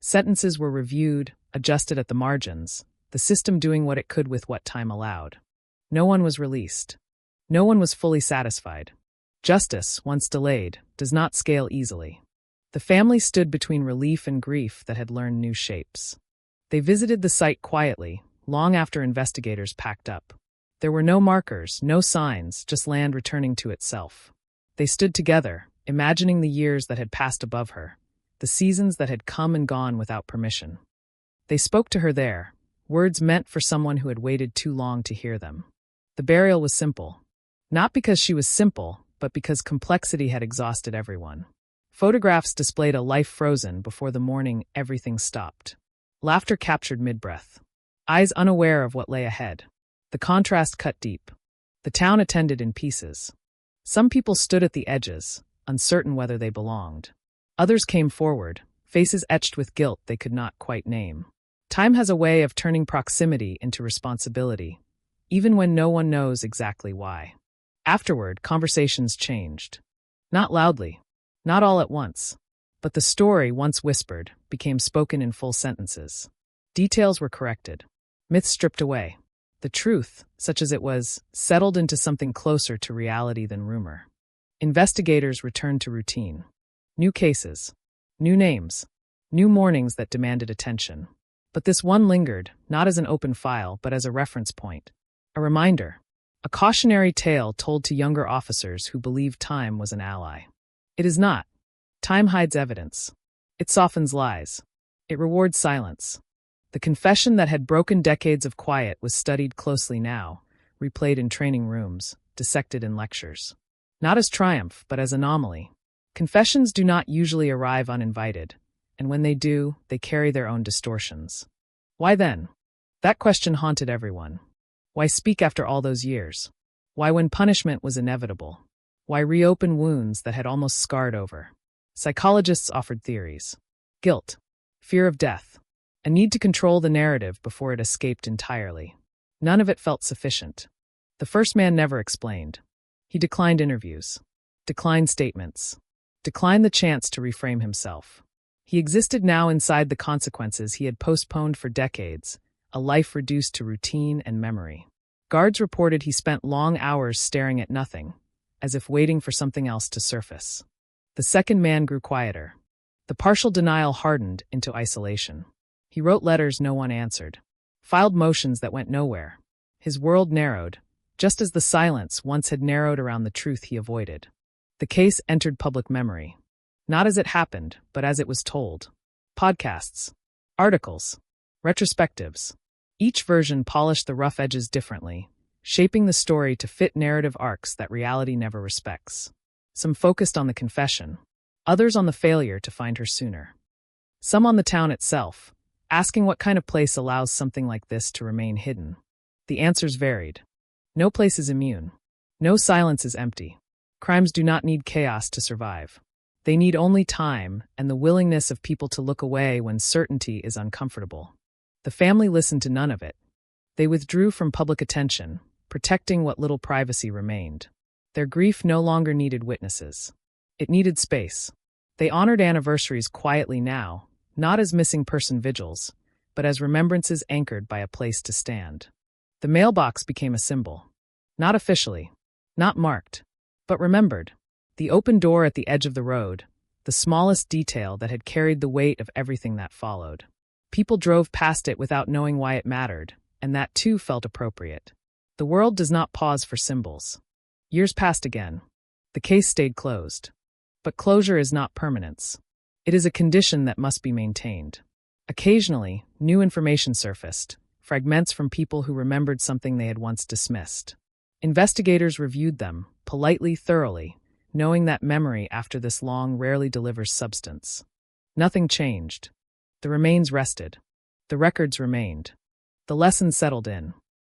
Sentences were reviewed, adjusted at the margins, the system doing what it could with what time allowed. No one was released. No one was fully satisfied. Justice, once delayed, does not scale easily. The family stood between relief and grief that had learned new shapes. They visited the site quietly, long after investigators packed up. There were no markers, no signs, just land returning to itself. They stood together, imagining the years that had passed above her, the seasons that had come and gone without permission. They spoke to her there, words meant for someone who had waited too long to hear them. The burial was simple. Not because she was simple, but because complexity had exhausted everyone. Photographs displayed a life frozen before the morning everything stopped. Laughter captured mid-breath. Eyes unaware of what lay ahead. The contrast cut deep. The town attended in pieces. Some people stood at the edges, uncertain whether they belonged. Others came forward, faces etched with guilt they could not quite name. Time has a way of turning proximity into responsibility, even when no one knows exactly why. Afterward, conversations changed. Not loudly, not all at once, but the story, once whispered, became spoken in full sentences. Details were corrected. Myths stripped away. The truth, such as it was, settled into something closer to reality than rumor. Investigators returned to routine. New cases, new names, new mornings that demanded attention. But this one lingered, not as an open file, but as a reference point. A reminder. A cautionary tale told to younger officers who believed time was an ally. It is not. Time hides evidence. It softens lies. It rewards silence. The confession that had broken decades of quiet was studied closely now, replayed in training rooms, dissected in lectures. Not as triumph, but as anomaly. Confessions do not usually arrive uninvited, and when they do, they carry their own distortions. Why then? That question haunted everyone. Why speak after all those years? Why when punishment was inevitable? Why reopen wounds that had almost scarred over? Psychologists offered theories. Guilt, fear of death, a need to control the narrative before it escaped entirely. None of it felt sufficient. The first man never explained. He declined interviews, declined statements, declined the chance to reframe himself. He existed now inside the consequences he had postponed for decades, a life reduced to routine and memory. Guards reported he spent long hours staring at nothing, as if waiting for something else to surface. The second man grew quieter. The partial denial hardened into isolation. He wrote letters no one answered, filed motions that went nowhere. His world narrowed, just as the silence once had narrowed around the truth he avoided. The case entered public memory, not as it happened, but as it was told. Podcasts, articles, retrospectives. Each version polished the rough edges differently, shaping the story to fit narrative arcs that reality never respects. Some focused on the confession, others on the failure to find her sooner. Some on the town itself, asking what kind of place allows something like this to remain hidden. The answers varied. No place is immune. No silence is empty. Crimes do not need chaos to survive. They need only time and the willingness of people to look away when certainty is uncomfortable. The family listened to none of it. They withdrew from public attention, protecting what little privacy remained. Their grief no longer needed witnesses. It needed space. They honored anniversaries quietly now, not as missing person vigils, but as remembrances anchored by a place to stand. The mailbox became a symbol. Not officially, not marked, but remembered. The open door at the edge of the road, the smallest detail that had carried the weight of everything that followed. People drove past it without knowing why it mattered, and that too felt appropriate. The world does not pause for symbols. Years passed again. The case stayed closed. But closure is not permanence. It is a condition that must be maintained. Occasionally, new information surfaced, fragments from people who remembered something they had once dismissed. Investigators reviewed them, politely, thoroughly, knowing that memory after this long rarely delivers substance. Nothing changed. The remains rested. The records remained. The lesson settled in.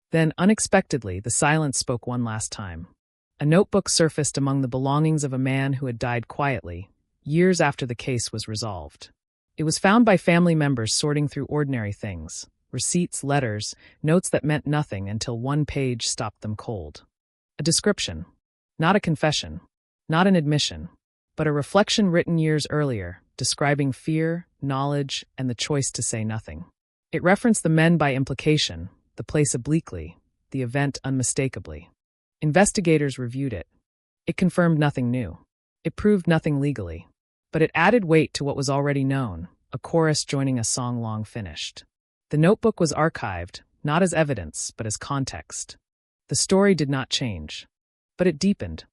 Then, unexpectedly, the silence spoke one last time. A notebook surfaced among the belongings of a man who had died quietly, years after the case was resolved. It was found by family members sorting through ordinary things, receipts, letters, notes that meant nothing until one page stopped them cold. A description. Not a confession. Not an admission. But a reflection written years earlier, describing fear, knowledge, and the choice to say nothing. It referenced the men by implication, the place obliquely, the event unmistakably. Investigators reviewed it. It confirmed nothing new. It proved nothing legally. But it added weight to what was already known, a chorus joining a song long finished. The notebook was archived, not as evidence, but as context. The story did not change. But it deepened.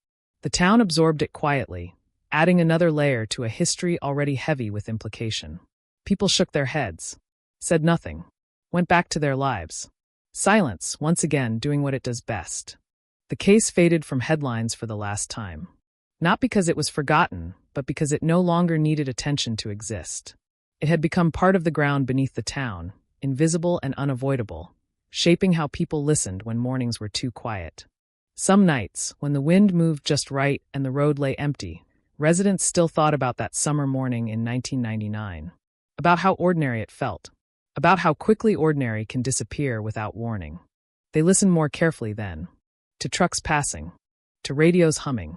The town absorbed it quietly, adding another layer to a history already heavy with implication. People shook their heads, said nothing, went back to their lives. Silence, once again, doing what it does best. The case faded from headlines for the last time. Not because it was forgotten, but because it no longer needed attention to exist. It had become part of the ground beneath the town, invisible and unavoidable, shaping how people listened when mornings were too quiet. Some nights, when the wind moved just right and the road lay empty, residents still thought about that summer morning in 1999. About how ordinary it felt. About how quickly ordinary can disappear without warning. They listened more carefully then. To trucks passing. To radios humming.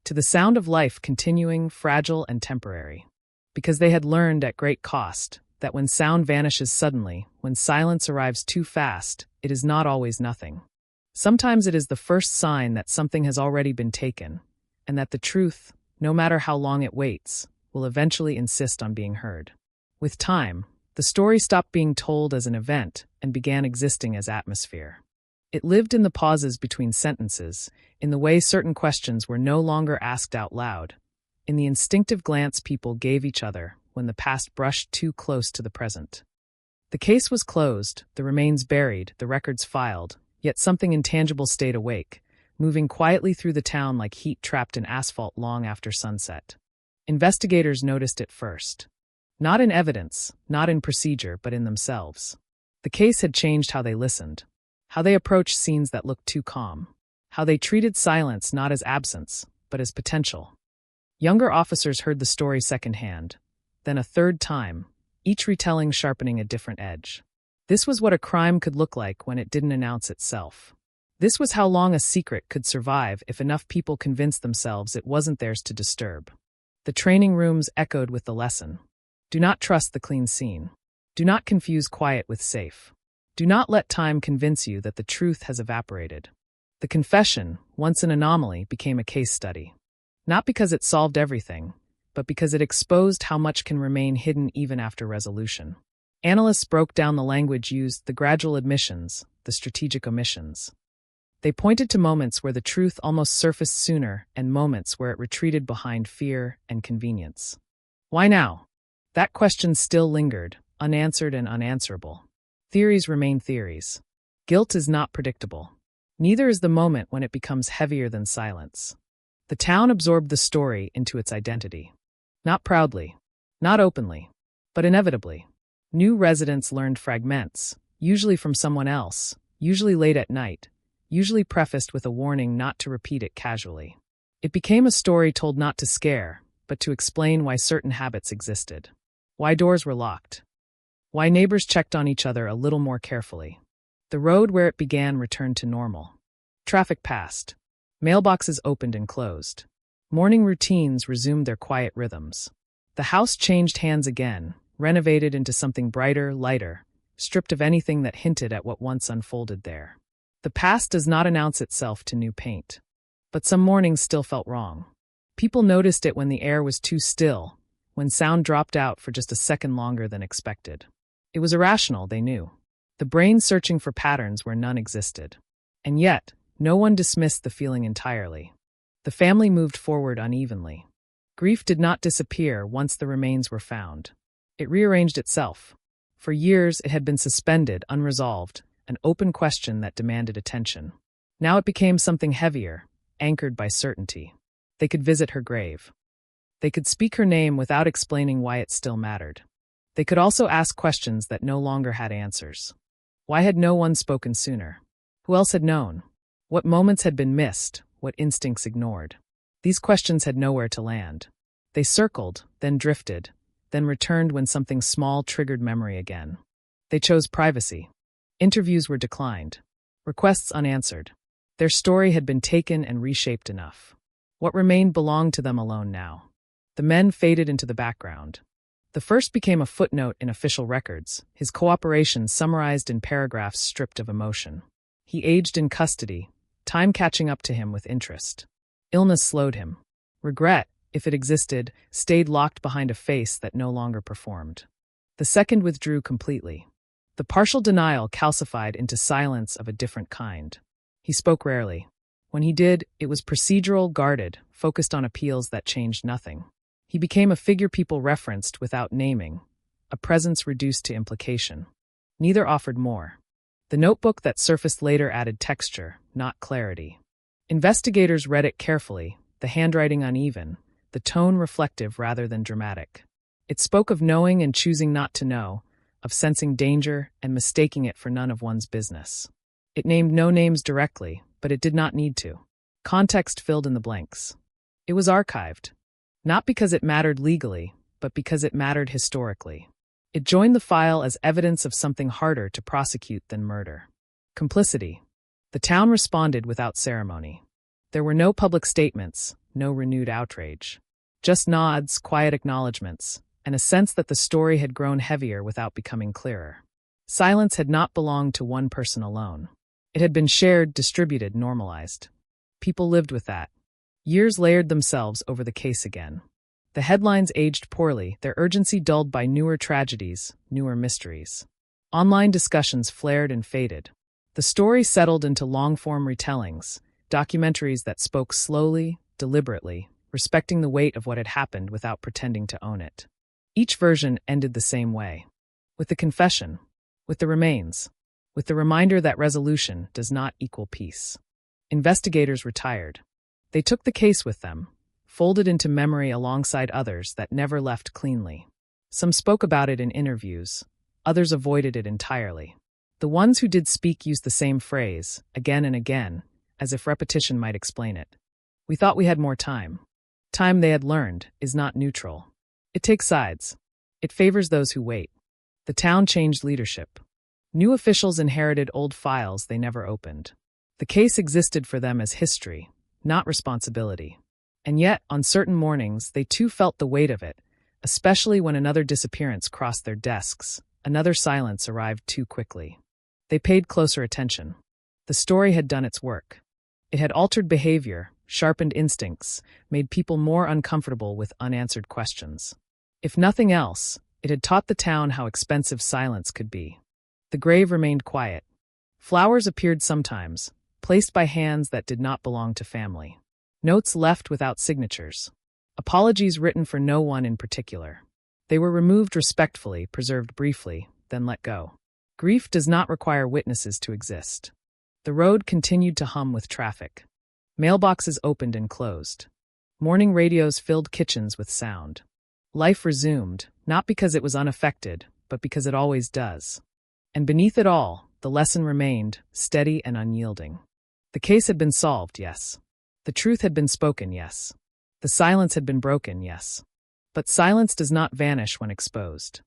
To the sound of life continuing, fragile and temporary. Because they had learned at great cost that when sound vanishes suddenly, when silence arrives too fast, it is not always nothing. Sometimes it is the first sign that something has already been taken, and that the truth, no matter how long it waits, will eventually insist on being heard. With time, the story stopped being told as an event and began existing as atmosphere. It lived in the pauses between sentences, in the way certain questions were no longer asked out loud, in the instinctive glance people gave each other when the past brushed too close to the present. The case was closed, the remains buried, the records filed, yet something intangible stayed awake, moving quietly through the town like heat trapped in asphalt long after sunset. Investigators noticed it first. Not in evidence, not in procedure, but in themselves. The case had changed how they listened, how they approached scenes that looked too calm, how they treated silence not as absence, but as potential. Younger officers heard the story secondhand, then a third time, each retelling sharpening a different edge. This was what a crime could look like when it didn't announce itself. This was how long a secret could survive if enough people convinced themselves it wasn't theirs to disturb. The training rooms echoed with the lesson. Do not trust the clean scene. Do not confuse quiet with safe. Do not let time convince you that the truth has evaporated. The confession, once an anomaly, became a case study. Not because it solved everything, but because it exposed how much can remain hidden even after resolution. Analysts broke down the language used, the gradual admissions, the strategic omissions. They pointed to moments where the truth almost surfaced sooner and moments where it retreated behind fear and convenience. Why now? That question still lingered, unanswered and unanswerable. Theories remain theories. Guilt is not predictable. Neither is the moment when it becomes heavier than silence. The town absorbed the story into its identity. Not proudly, not openly, but inevitably. New residents learned fragments, usually from someone else, usually late at night, usually prefaced with a warning not to repeat it casually. It became a story told not to scare, but to explain why certain habits existed. Why doors were locked. Why neighbors checked on each other a little more carefully. The road where it began returned to normal. Traffic passed. Mailboxes opened and closed. Morning routines resumed their quiet rhythms. The house changed hands again, renovated into something brighter, lighter, stripped of anything that hinted at what once unfolded there. The past does not announce itself to new paint. But some mornings still felt wrong. People noticed it when the air was too still, when sound dropped out for just a second longer than expected. It was irrational, they knew. The brain searching for patterns where none existed. And yet, no one dismissed the feeling entirely. The family moved forward unevenly. Grief did not disappear once the remains were found. It rearranged itself. For years, it had been suspended, unresolved, an open question that demanded attention. Now it became something heavier, anchored by certainty. They could visit her grave. They could speak her name without explaining why it still mattered. They could also ask questions that no longer had answers. Why had no one spoken sooner? Who else had known? What moments had been missed? What instincts ignored? These questions had nowhere to land. They circled, then drifted, then returned when something small triggered memory again. They chose privacy. Interviews were declined. Requests unanswered. Their story had been taken and reshaped enough. What remained belonged to them alone now. The men faded into the background. The first became a footnote in official records, his cooperation summarized in paragraphs stripped of emotion. He aged in custody, time catching up to him with interest. Illness slowed him. Regret, if it existed, stayed locked behind a face that no longer performed. The second withdrew completely. The partial denial calcified into silence of a different kind. He spoke rarely. When he did, it was procedural, guarded, focused on appeals that changed nothing. He became a figure people referenced without naming, a presence reduced to implication. Neither offered more. The notebook that surfaced later added texture, not clarity. Investigators read it carefully, the handwriting uneven, the tone reflective rather than dramatic. It spoke of knowing and choosing not to know, of sensing danger and mistaking it for none of one's business. It named no names directly, but it did not need to. Context filled in the blanks. It was archived. Not because it mattered legally, but because it mattered historically. It joined the file as evidence of something harder to prosecute than murder. Complicity. The town responded without ceremony. There were no public statements, no renewed outrage. Just nods, quiet acknowledgments, and a sense that the story had grown heavier without becoming clearer. Silence had not belonged to one person alone. It had been shared, distributed, normalized. People lived with that. Years layered themselves over the case again. The headlines aged poorly, their urgency dulled by newer tragedies, newer mysteries. Online discussions flared and faded. The story settled into long-form retellings, documentaries that spoke slowly, deliberately, respecting the weight of what had happened without pretending to own it. Each version ended the same way. With the confession, with the remains, with the reminder that resolution does not equal peace. Investigators retired. They took the case with them, folded into memory alongside others that never left cleanly. Some spoke about it in interviews, others avoided it entirely. The ones who did speak used the same phrase, again and again, as if repetition might explain it. We thought we had more time. Time, they had learned, is not neutral. It takes sides. It favors those who wait. The town changed leadership. New officials inherited old files they never opened. The case existed for them as history, not responsibility. And yet, on certain mornings, they too felt the weight of it, especially when another disappearance crossed their desks, another silence arrived too quickly. They paid closer attention. The story had done its work. It had altered behavior, sharpened instincts, made people more uncomfortable with unanswered questions. If nothing else, it had taught the town how expensive silence could be. The grave remained quiet. Flowers appeared sometimes, placed by hands that did not belong to family. Notes left without signatures. Apologies written for no one in particular. They were removed respectfully, preserved briefly, then let go. Grief does not require witnesses to exist. The road continued to hum with traffic. Mailboxes opened and closed. Morning radios filled kitchens with sound. Life resumed, not because it was unaffected, but because it always does. And beneath it all, the lesson remained, steady and unyielding. The case had been solved, yes. The truth had been spoken, yes. The silence had been broken, yes. But silence does not vanish when exposed.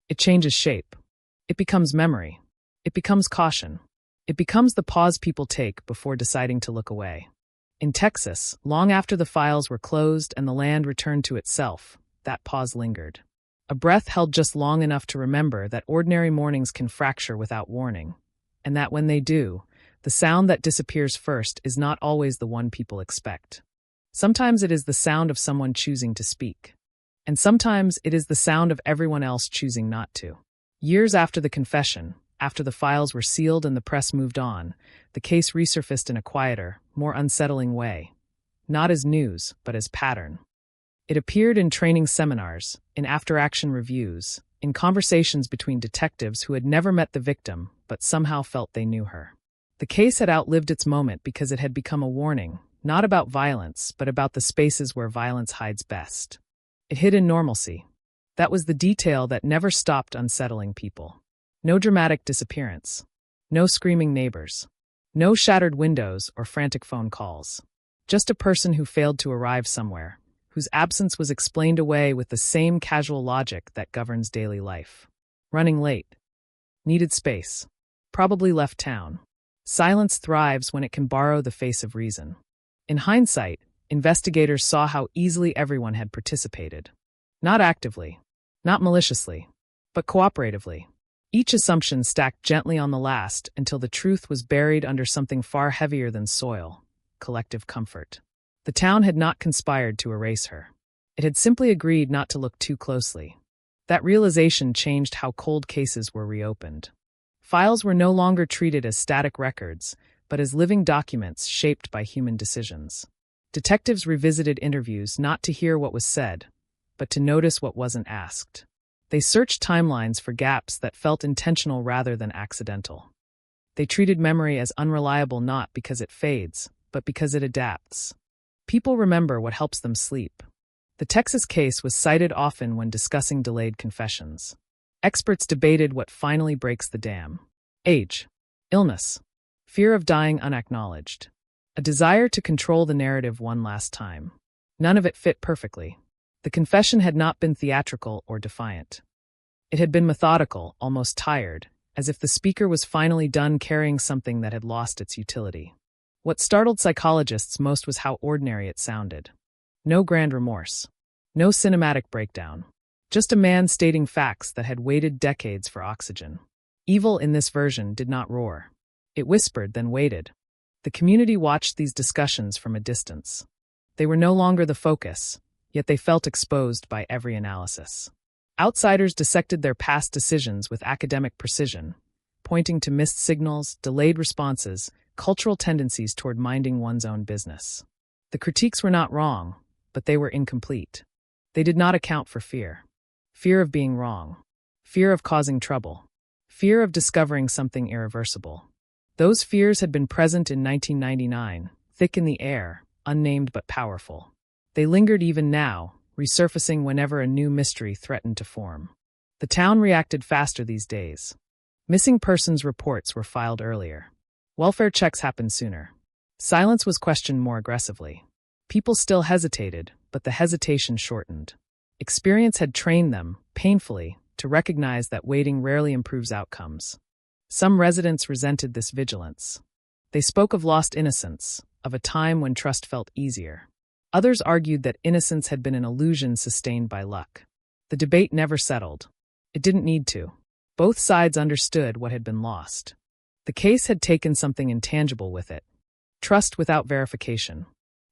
It changes shape. It becomes memory. It becomes caution. It becomes the pause people take before deciding to look away. In Texas, long after the files were closed and the land returned to itself, that pause lingered. A breath held just long enough to remember that ordinary mornings can fracture without warning, and that when they do, the sound that disappears first is not always the one people expect. Sometimes it is the sound of someone choosing to speak. And sometimes it is the sound of everyone else choosing not to. Years after the confession, after the files were sealed and the press moved on, the case resurfaced in a quieter, more unsettling way. Not as news, but as pattern. It appeared in training seminars, in after-action reviews, in conversations between detectives who had never met the victim but somehow felt they knew her. The case had outlived its moment because it had become a warning, not about violence, but about the spaces where violence hides best. It hid in normalcy. That was the detail that never stopped unsettling people. No dramatic disappearance. No screaming neighbors. No shattered windows or frantic phone calls. Just a person who failed to arrive somewhere, whose absence was explained away with the same casual logic that governs daily life. Running late. Needed space. Probably left town. Silence thrives when it can borrow the face of reason. In hindsight, investigators saw how easily everyone had participated. Not actively, not maliciously, but cooperatively. Each assumption stacked gently on the last until the truth was buried under something far heavier than soil: collective comfort. The town had not conspired to erase her. It had simply agreed not to look too closely. That realization changed how cold cases were reopened. Files were no longer treated as static records, but as living documents shaped by human decisions. Detectives revisited interviews not to hear what was said, but to notice what wasn't asked. They searched timelines for gaps that felt intentional rather than accidental. They treated memory as unreliable not because it fades, but because it adapts. People remember what helps them sleep. The Texas case was cited often when discussing delayed confessions. Experts debated what finally breaks the dam. Age, illness, fear of dying unacknowledged, a desire to control the narrative one last time. None of it fit perfectly. The confession had not been theatrical or defiant. It had been methodical, almost tired, as if the speaker was finally done carrying something that had lost its utility. What startled psychologists most was how ordinary it sounded. No grand remorse. No cinematic breakdown. Just a man stating facts that had waited decades for oxygen. Evil in this version did not roar. It whispered, then waited. The community watched these discussions from a distance. They were no longer the focus, yet they felt exposed by every analysis. Outsiders dissected their past decisions with academic precision, pointing to missed signals, delayed responses, cultural tendencies toward minding one's own business. The critiques were not wrong, but they were incomplete. They did not account for fear. Fear of being wrong. Fear of causing trouble. Fear of discovering something irreversible. Those fears had been present in 1999, thick in the air, unnamed but powerful. They lingered even now, resurfacing whenever a new mystery threatened to form. The town reacted faster these days. Missing persons reports were filed earlier. Welfare checks happened sooner. Silence was questioned more aggressively. People still hesitated, but the hesitation shortened. Experience had trained them, painfully, to recognize that waiting rarely improves outcomes. Some residents resented this vigilance. They spoke of lost innocence, of a time when trust felt easier. Others argued that innocence had been an illusion sustained by luck. The debate never settled. It didn't need to. Both sides understood what had been lost. The case had taken something intangible with it. Trust without verification.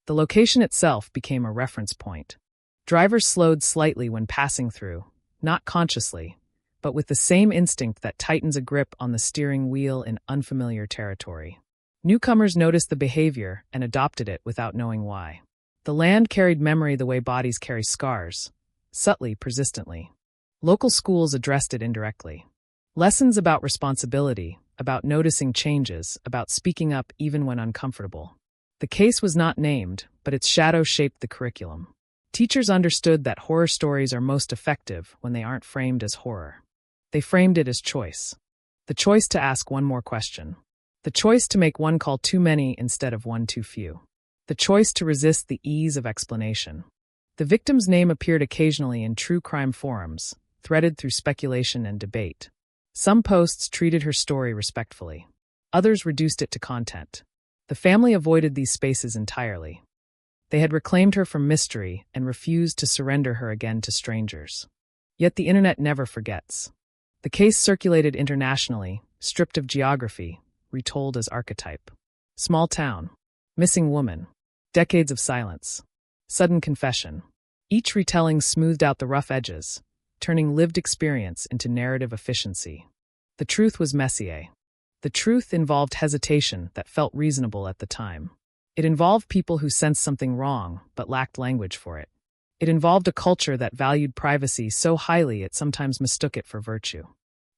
The location itself became a reference point. Drivers slowed slightly when passing through, not consciously, but with the same instinct that tightens a grip on the steering wheel in unfamiliar territory. Newcomers noticed the behavior and adopted it without knowing why. The land carried memory the way bodies carry scars, subtly, persistently. Local schools addressed it indirectly. Lessons about responsibility, about noticing changes, about speaking up even when uncomfortable. The case was not named, but its shadow shaped the curriculum. Teachers understood that horror stories are most effective when they aren't framed as horror. They framed it as choice. The choice to ask one more question. The choice to make one call too many instead of one too few. The choice to resist the ease of explanation. The victim's name appeared occasionally in true crime forums, threaded through speculation and debate. Some posts treated her story respectfully. Others reduced it to content. The family avoided these spaces entirely. They had reclaimed her from mystery and refused to surrender her again to strangers. Yet the internet never forgets. The case circulated internationally, stripped of geography, retold as archetype. Small town. Missing woman. Decades of silence. Sudden confession. Each retelling smoothed out the rough edges, turning lived experience into narrative efficiency. The truth was messier. The truth involved hesitation that felt reasonable at the time. It involved people who sensed something wrong but lacked language for it. It involved a culture that valued privacy so highly it sometimes mistook it for virtue.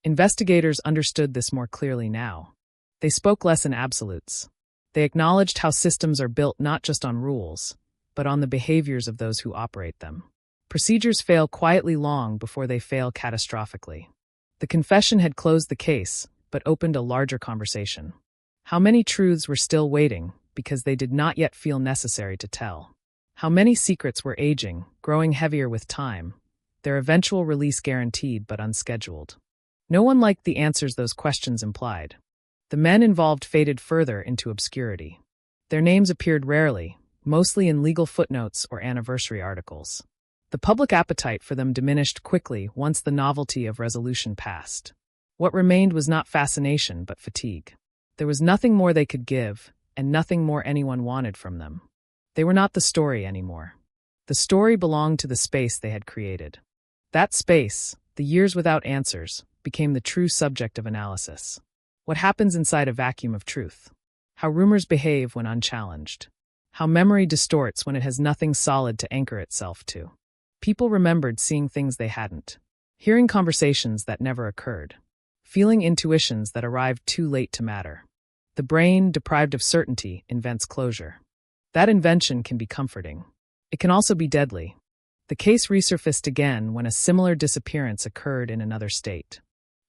Investigators understood this more clearly now. They spoke less in absolutes. They acknowledged how systems are built not just on rules, but on the behaviors of those who operate them. Procedures fail quietly long before they fail catastrophically. The confession had closed the case, but opened a larger conversation. How many truths were still waiting because they did not yet feel necessary to tell? How many secrets were aging, growing heavier with time, their eventual release guaranteed but unscheduled? No one liked the answers those questions implied. The men involved faded further into obscurity. Their names appeared rarely, mostly in legal footnotes or anniversary articles. The public appetite for them diminished quickly once the novelty of resolution passed. What remained was not fascination but fatigue. There was nothing more they could give, and nothing more anyone wanted from them. They were not the story anymore. The story belonged to the space they had created. That space, the years without answers, became the true subject of analysis. What happens inside a vacuum of truth? How rumors behave when unchallenged? How memory distorts when it has nothing solid to anchor itself to? People remembered seeing things they hadn't, hearing conversations that never occurred, feeling intuitions that arrived too late to matter. The brain, deprived of certainty, invents closure. That invention can be comforting. It can also be deadly. The case resurfaced again when a similar disappearance occurred in another state.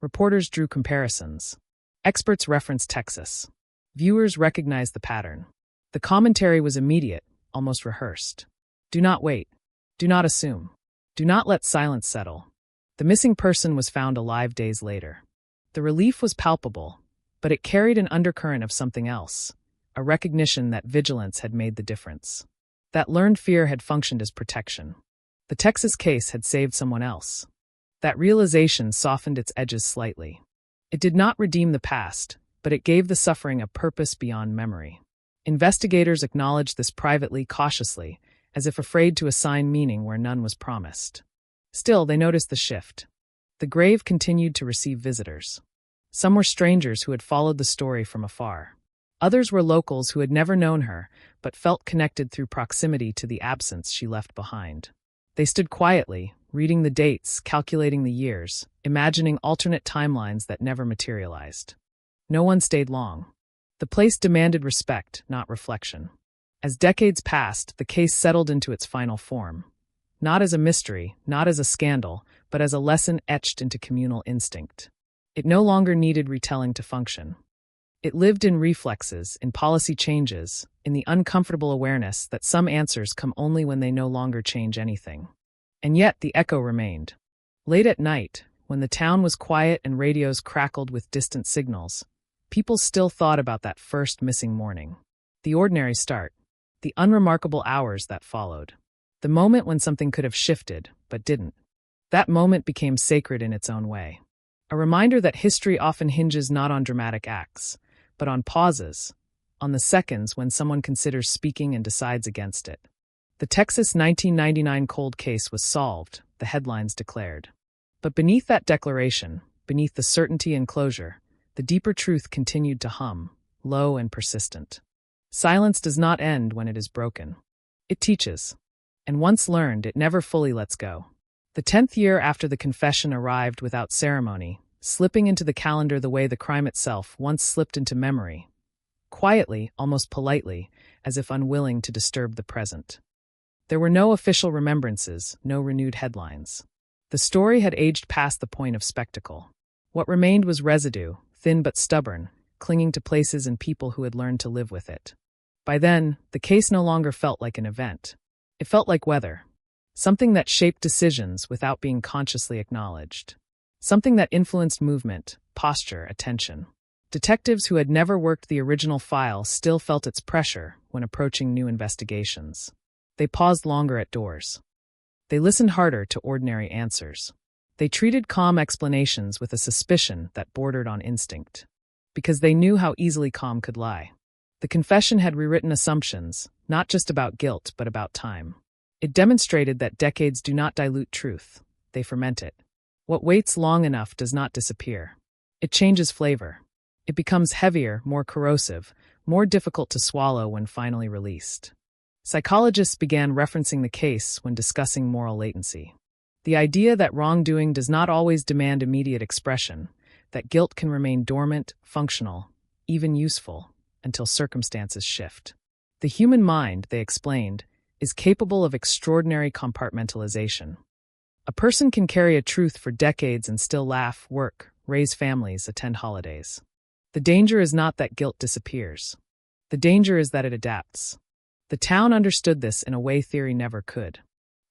Reporters drew comparisons. Experts referenced Texas. Viewers recognized the pattern. The commentary was immediate, almost rehearsed. Do not wait. Do not assume. Do not let silence settle. The missing person was found alive days later. The relief was palpable, but it carried an undercurrent of something else, a recognition that vigilance had made the difference. That learned fear had functioned as protection. The Texas case had saved someone else. That realization softened its edges slightly. It did not redeem the past, but it gave the suffering a purpose beyond memory. Investigators acknowledged this privately, cautiously, as if afraid to assign meaning where none was promised. Still, they noticed the shift. The grave continued to receive visitors. Some were strangers who had followed the story from afar. Others were locals who had never known her, but felt connected through proximity to the absence she left behind. They stood quietly, reading the dates, calculating the years, imagining alternate timelines that never materialized. No one stayed long. The place demanded respect, not reflection. As decades passed, the case settled into its final form. Not as a mystery, not as a scandal, but as a lesson etched into communal instinct. It no longer needed retelling to function. It lived in reflexes, in policy changes, in the uncomfortable awareness that some answers come only when they no longer change anything. And yet the echo remained. Late at night, when the town was quiet and radios crackled with distant signals, people still thought about that first missing morning. The ordinary start. The unremarkable hours that followed. The moment when something could have shifted, but didn't. That moment became sacred in its own way. A reminder that history often hinges not on dramatic acts, but on pauses, on the seconds when someone considers speaking and decides against it. The Texas 1999 cold case was solved, the headlines declared. But beneath that declaration, beneath the certainty and closure, the deeper truth continued to hum, low and persistent. Silence does not end when it is broken. It teaches. And once learned, it never fully lets go. The 10th year after the confession arrived without ceremony, slipping into the calendar the way the crime itself once slipped into memory, quietly, almost politely, as if unwilling to disturb the present. There were no official remembrances, no renewed headlines. The story had aged past the point of spectacle. What remained was residue, thin but stubborn, clinging to places and people who had learned to live with it. By then, the case no longer felt like an event. It felt like weather. Something that shaped decisions without being consciously acknowledged. Something that influenced movement, posture, attention. Detectives who had never worked the original file still felt its pressure when approaching new investigations. They paused longer at doors. They listened harder to ordinary answers. They treated calm explanations with a suspicion that bordered on instinct. Because they knew how easily calm could lie. The confession had rewritten assumptions, not just about guilt, but about time. It demonstrated that decades do not dilute truth, they ferment it. What waits long enough does not disappear. It changes flavor. It becomes heavier, more corrosive, more difficult to swallow when finally released. Psychologists began referencing the case when discussing moral latency. The idea that wrongdoing does not always demand immediate expression, that guilt can remain dormant, functional, even useful, until circumstances shift. The human mind, they explained, is capable of extraordinary compartmentalization. A person can carry a truth for decades and still laugh, work, raise families, attend holidays. The danger is not that guilt disappears. The danger is that it adapts. The town understood this in a way theory never could.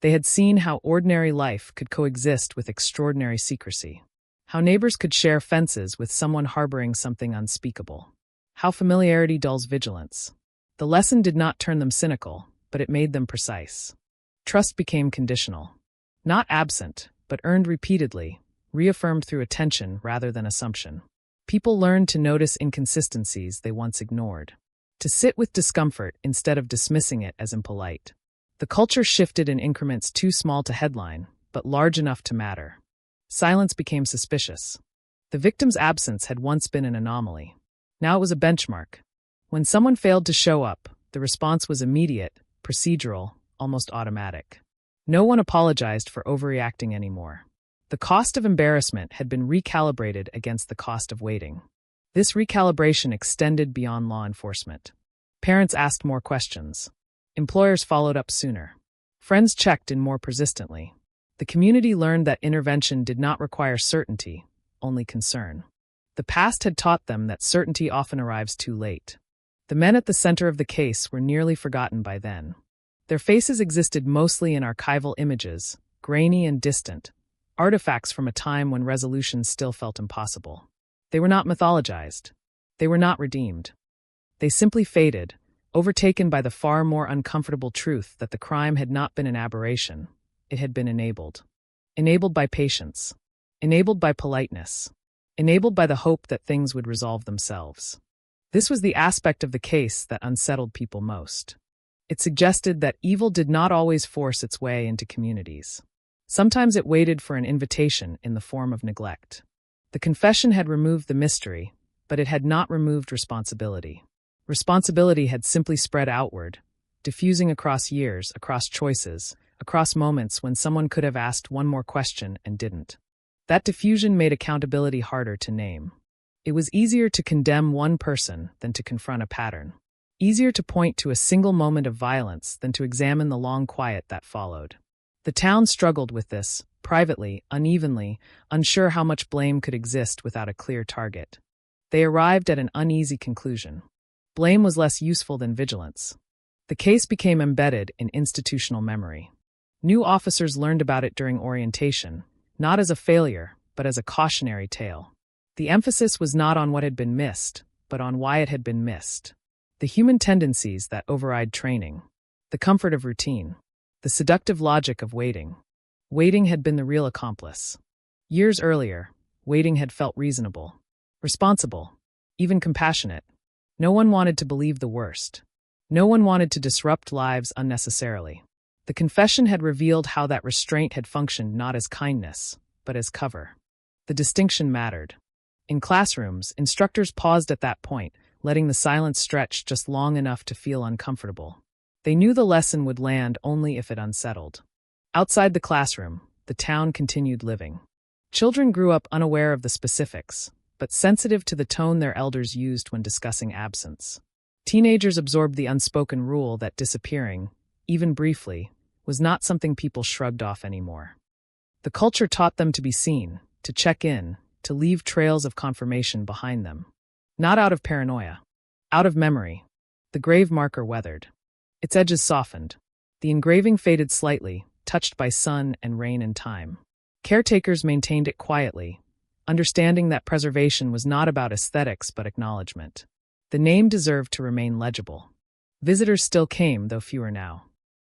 They had seen how ordinary life could coexist with extraordinary secrecy. How neighbors could share fences with someone harboring something unspeakable. How familiarity dulls vigilance. The lesson did not turn them cynical, but it made them precise. Trust became conditional. Not absent, but earned repeatedly, reaffirmed through attention rather than assumption. People learned to notice inconsistencies they once ignored. To sit with discomfort instead of dismissing it as impolite. The culture shifted in increments too small to headline, but large enough to matter. Silence became suspicious. The victim's absence had once been an anomaly. Now it was a benchmark. When someone failed to show up, the response was immediate, procedural, almost automatic. No one apologized for overreacting anymore. The cost of embarrassment had been recalibrated against the cost of waiting. This recalibration extended beyond law enforcement. Parents asked more questions. Employers followed up sooner. Friends checked in more persistently. The community learned that intervention did not require certainty, only concern. The past had taught them that certainty often arrives too late. The men at the center of the case were nearly forgotten by then. Their faces existed mostly in archival images, grainy and distant, artifacts from a time when resolution still felt impossible. They were not mythologized. They were not redeemed. They simply faded, overtaken by the far more uncomfortable truth that the crime had not been an aberration. It had been enabled. Enabled by patience. Enabled by politeness. Enabled by the hope that things would resolve themselves. This was the aspect of the case that unsettled people most. It suggested that evil did not always force its way into communities. Sometimes it waited for an invitation in the form of neglect. The confession had removed the mystery, but it had not removed responsibility. Responsibility had simply spread outward, diffusing across years, across choices, across moments when someone could have asked one more question and didn't. That diffusion made accountability harder to name. It was easier to condemn one person than to confront a pattern. Easier to point to a single moment of violence than to examine the long quiet that followed. The town struggled with this, privately, unevenly, unsure how much blame could exist without a clear target. They arrived at an uneasy conclusion. Blame was less useful than vigilance. The case became embedded in institutional memory. New officers learned about it during orientation, not as a failure, but as a cautionary tale. The emphasis was not on what had been missed, but on why it had been missed. The human tendencies that override training. The comfort of routine. The seductive logic of waiting. Waiting had been the real accomplice. Years earlier, waiting had felt reasonable, responsible, even compassionate. No one wanted to believe the worst. No one wanted to disrupt lives unnecessarily. The confession had revealed how that restraint had functioned not as kindness, but as cover. The distinction mattered. In classrooms, instructors paused at that point, letting the silence stretch just long enough to feel uncomfortable. They knew the lesson would land only if it unsettled. Outside the classroom, the town continued living. Children grew up unaware of the specifics, but sensitive to the tone their elders used when discussing absence. Teenagers absorbed the unspoken rule that disappearing, even briefly, was not something people shrugged off anymore. The culture taught them to be seen, to check in, to leave trails of confirmation behind them. Not out of paranoia. Out of memory. The grave marker weathered. Its edges softened. The engraving faded slightly, touched by sun and rain and time. Caretakers maintained it quietly, understanding that preservation was not about aesthetics but acknowledgement. The name deserved to remain legible. Visitors still came, though fewer now.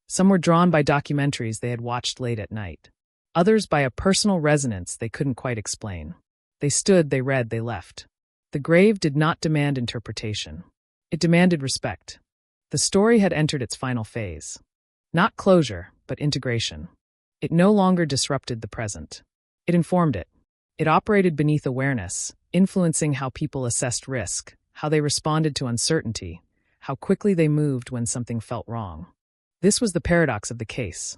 Some were drawn by documentaries they had watched late at night. Others by a personal resonance they couldn't quite explain. They stood, they read, they left. The grave did not demand interpretation. It demanded respect. The story had entered its final phase. Not closure, but integration. It no longer disrupted the present. It informed it. It operated beneath awareness, influencing how people assessed risk, how they responded to uncertainty, how quickly they moved when something felt wrong. This was the paradox of the case.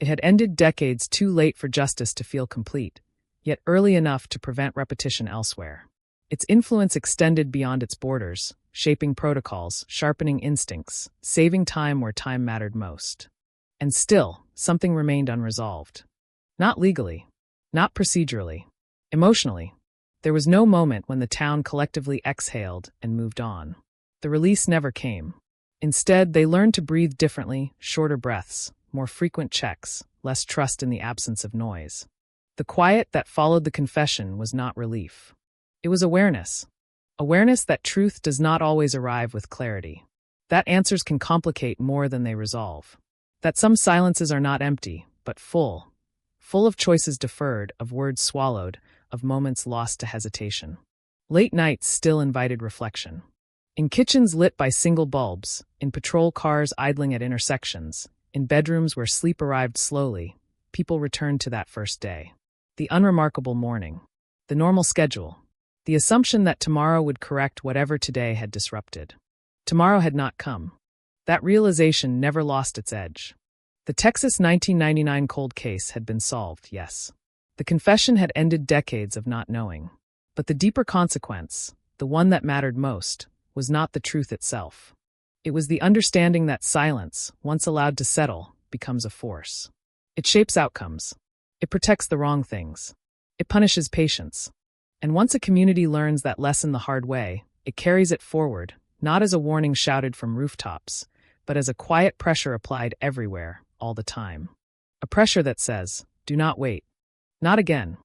It had ended decades too late for justice to feel complete, yet early enough to prevent repetition elsewhere. Its influence extended beyond its borders, shaping protocols, sharpening instincts, saving time where time mattered most. And still, something remained unresolved. Not legally, not procedurally, emotionally. There was no moment when the town collectively exhaled and moved on. The release never came. Instead, they learned to breathe differently, shorter breaths, more frequent checks, less trust in the absence of noise. The quiet that followed the confession was not relief. It was awareness. Awareness that truth does not always arrive with clarity. That answers can complicate more than they resolve. That some silences are not empty, but full. Full of choices deferred, of words swallowed, of moments lost to hesitation. Late nights still invited reflection. In kitchens lit by single bulbs, in patrol cars idling at intersections, in bedrooms where sleep arrived slowly, people returned to that first day. The unremarkable morning. The normal schedule. The assumption that tomorrow would correct whatever today had disrupted. Tomorrow had not come. That realization never lost its edge. The Texas 1999 cold case had been solved, yes. The confession had ended decades of not knowing. But the deeper consequence, the one that mattered most, was not the truth itself. It was the understanding that silence, once allowed to settle, becomes a force. It shapes outcomes. It protects the wrong things. It punishes patience. And once a community learns that lesson the hard way, it carries it forward, not as a warning shouted from rooftops, but as a quiet pressure applied everywhere, all the time. A pressure that says, do not wait. Not again.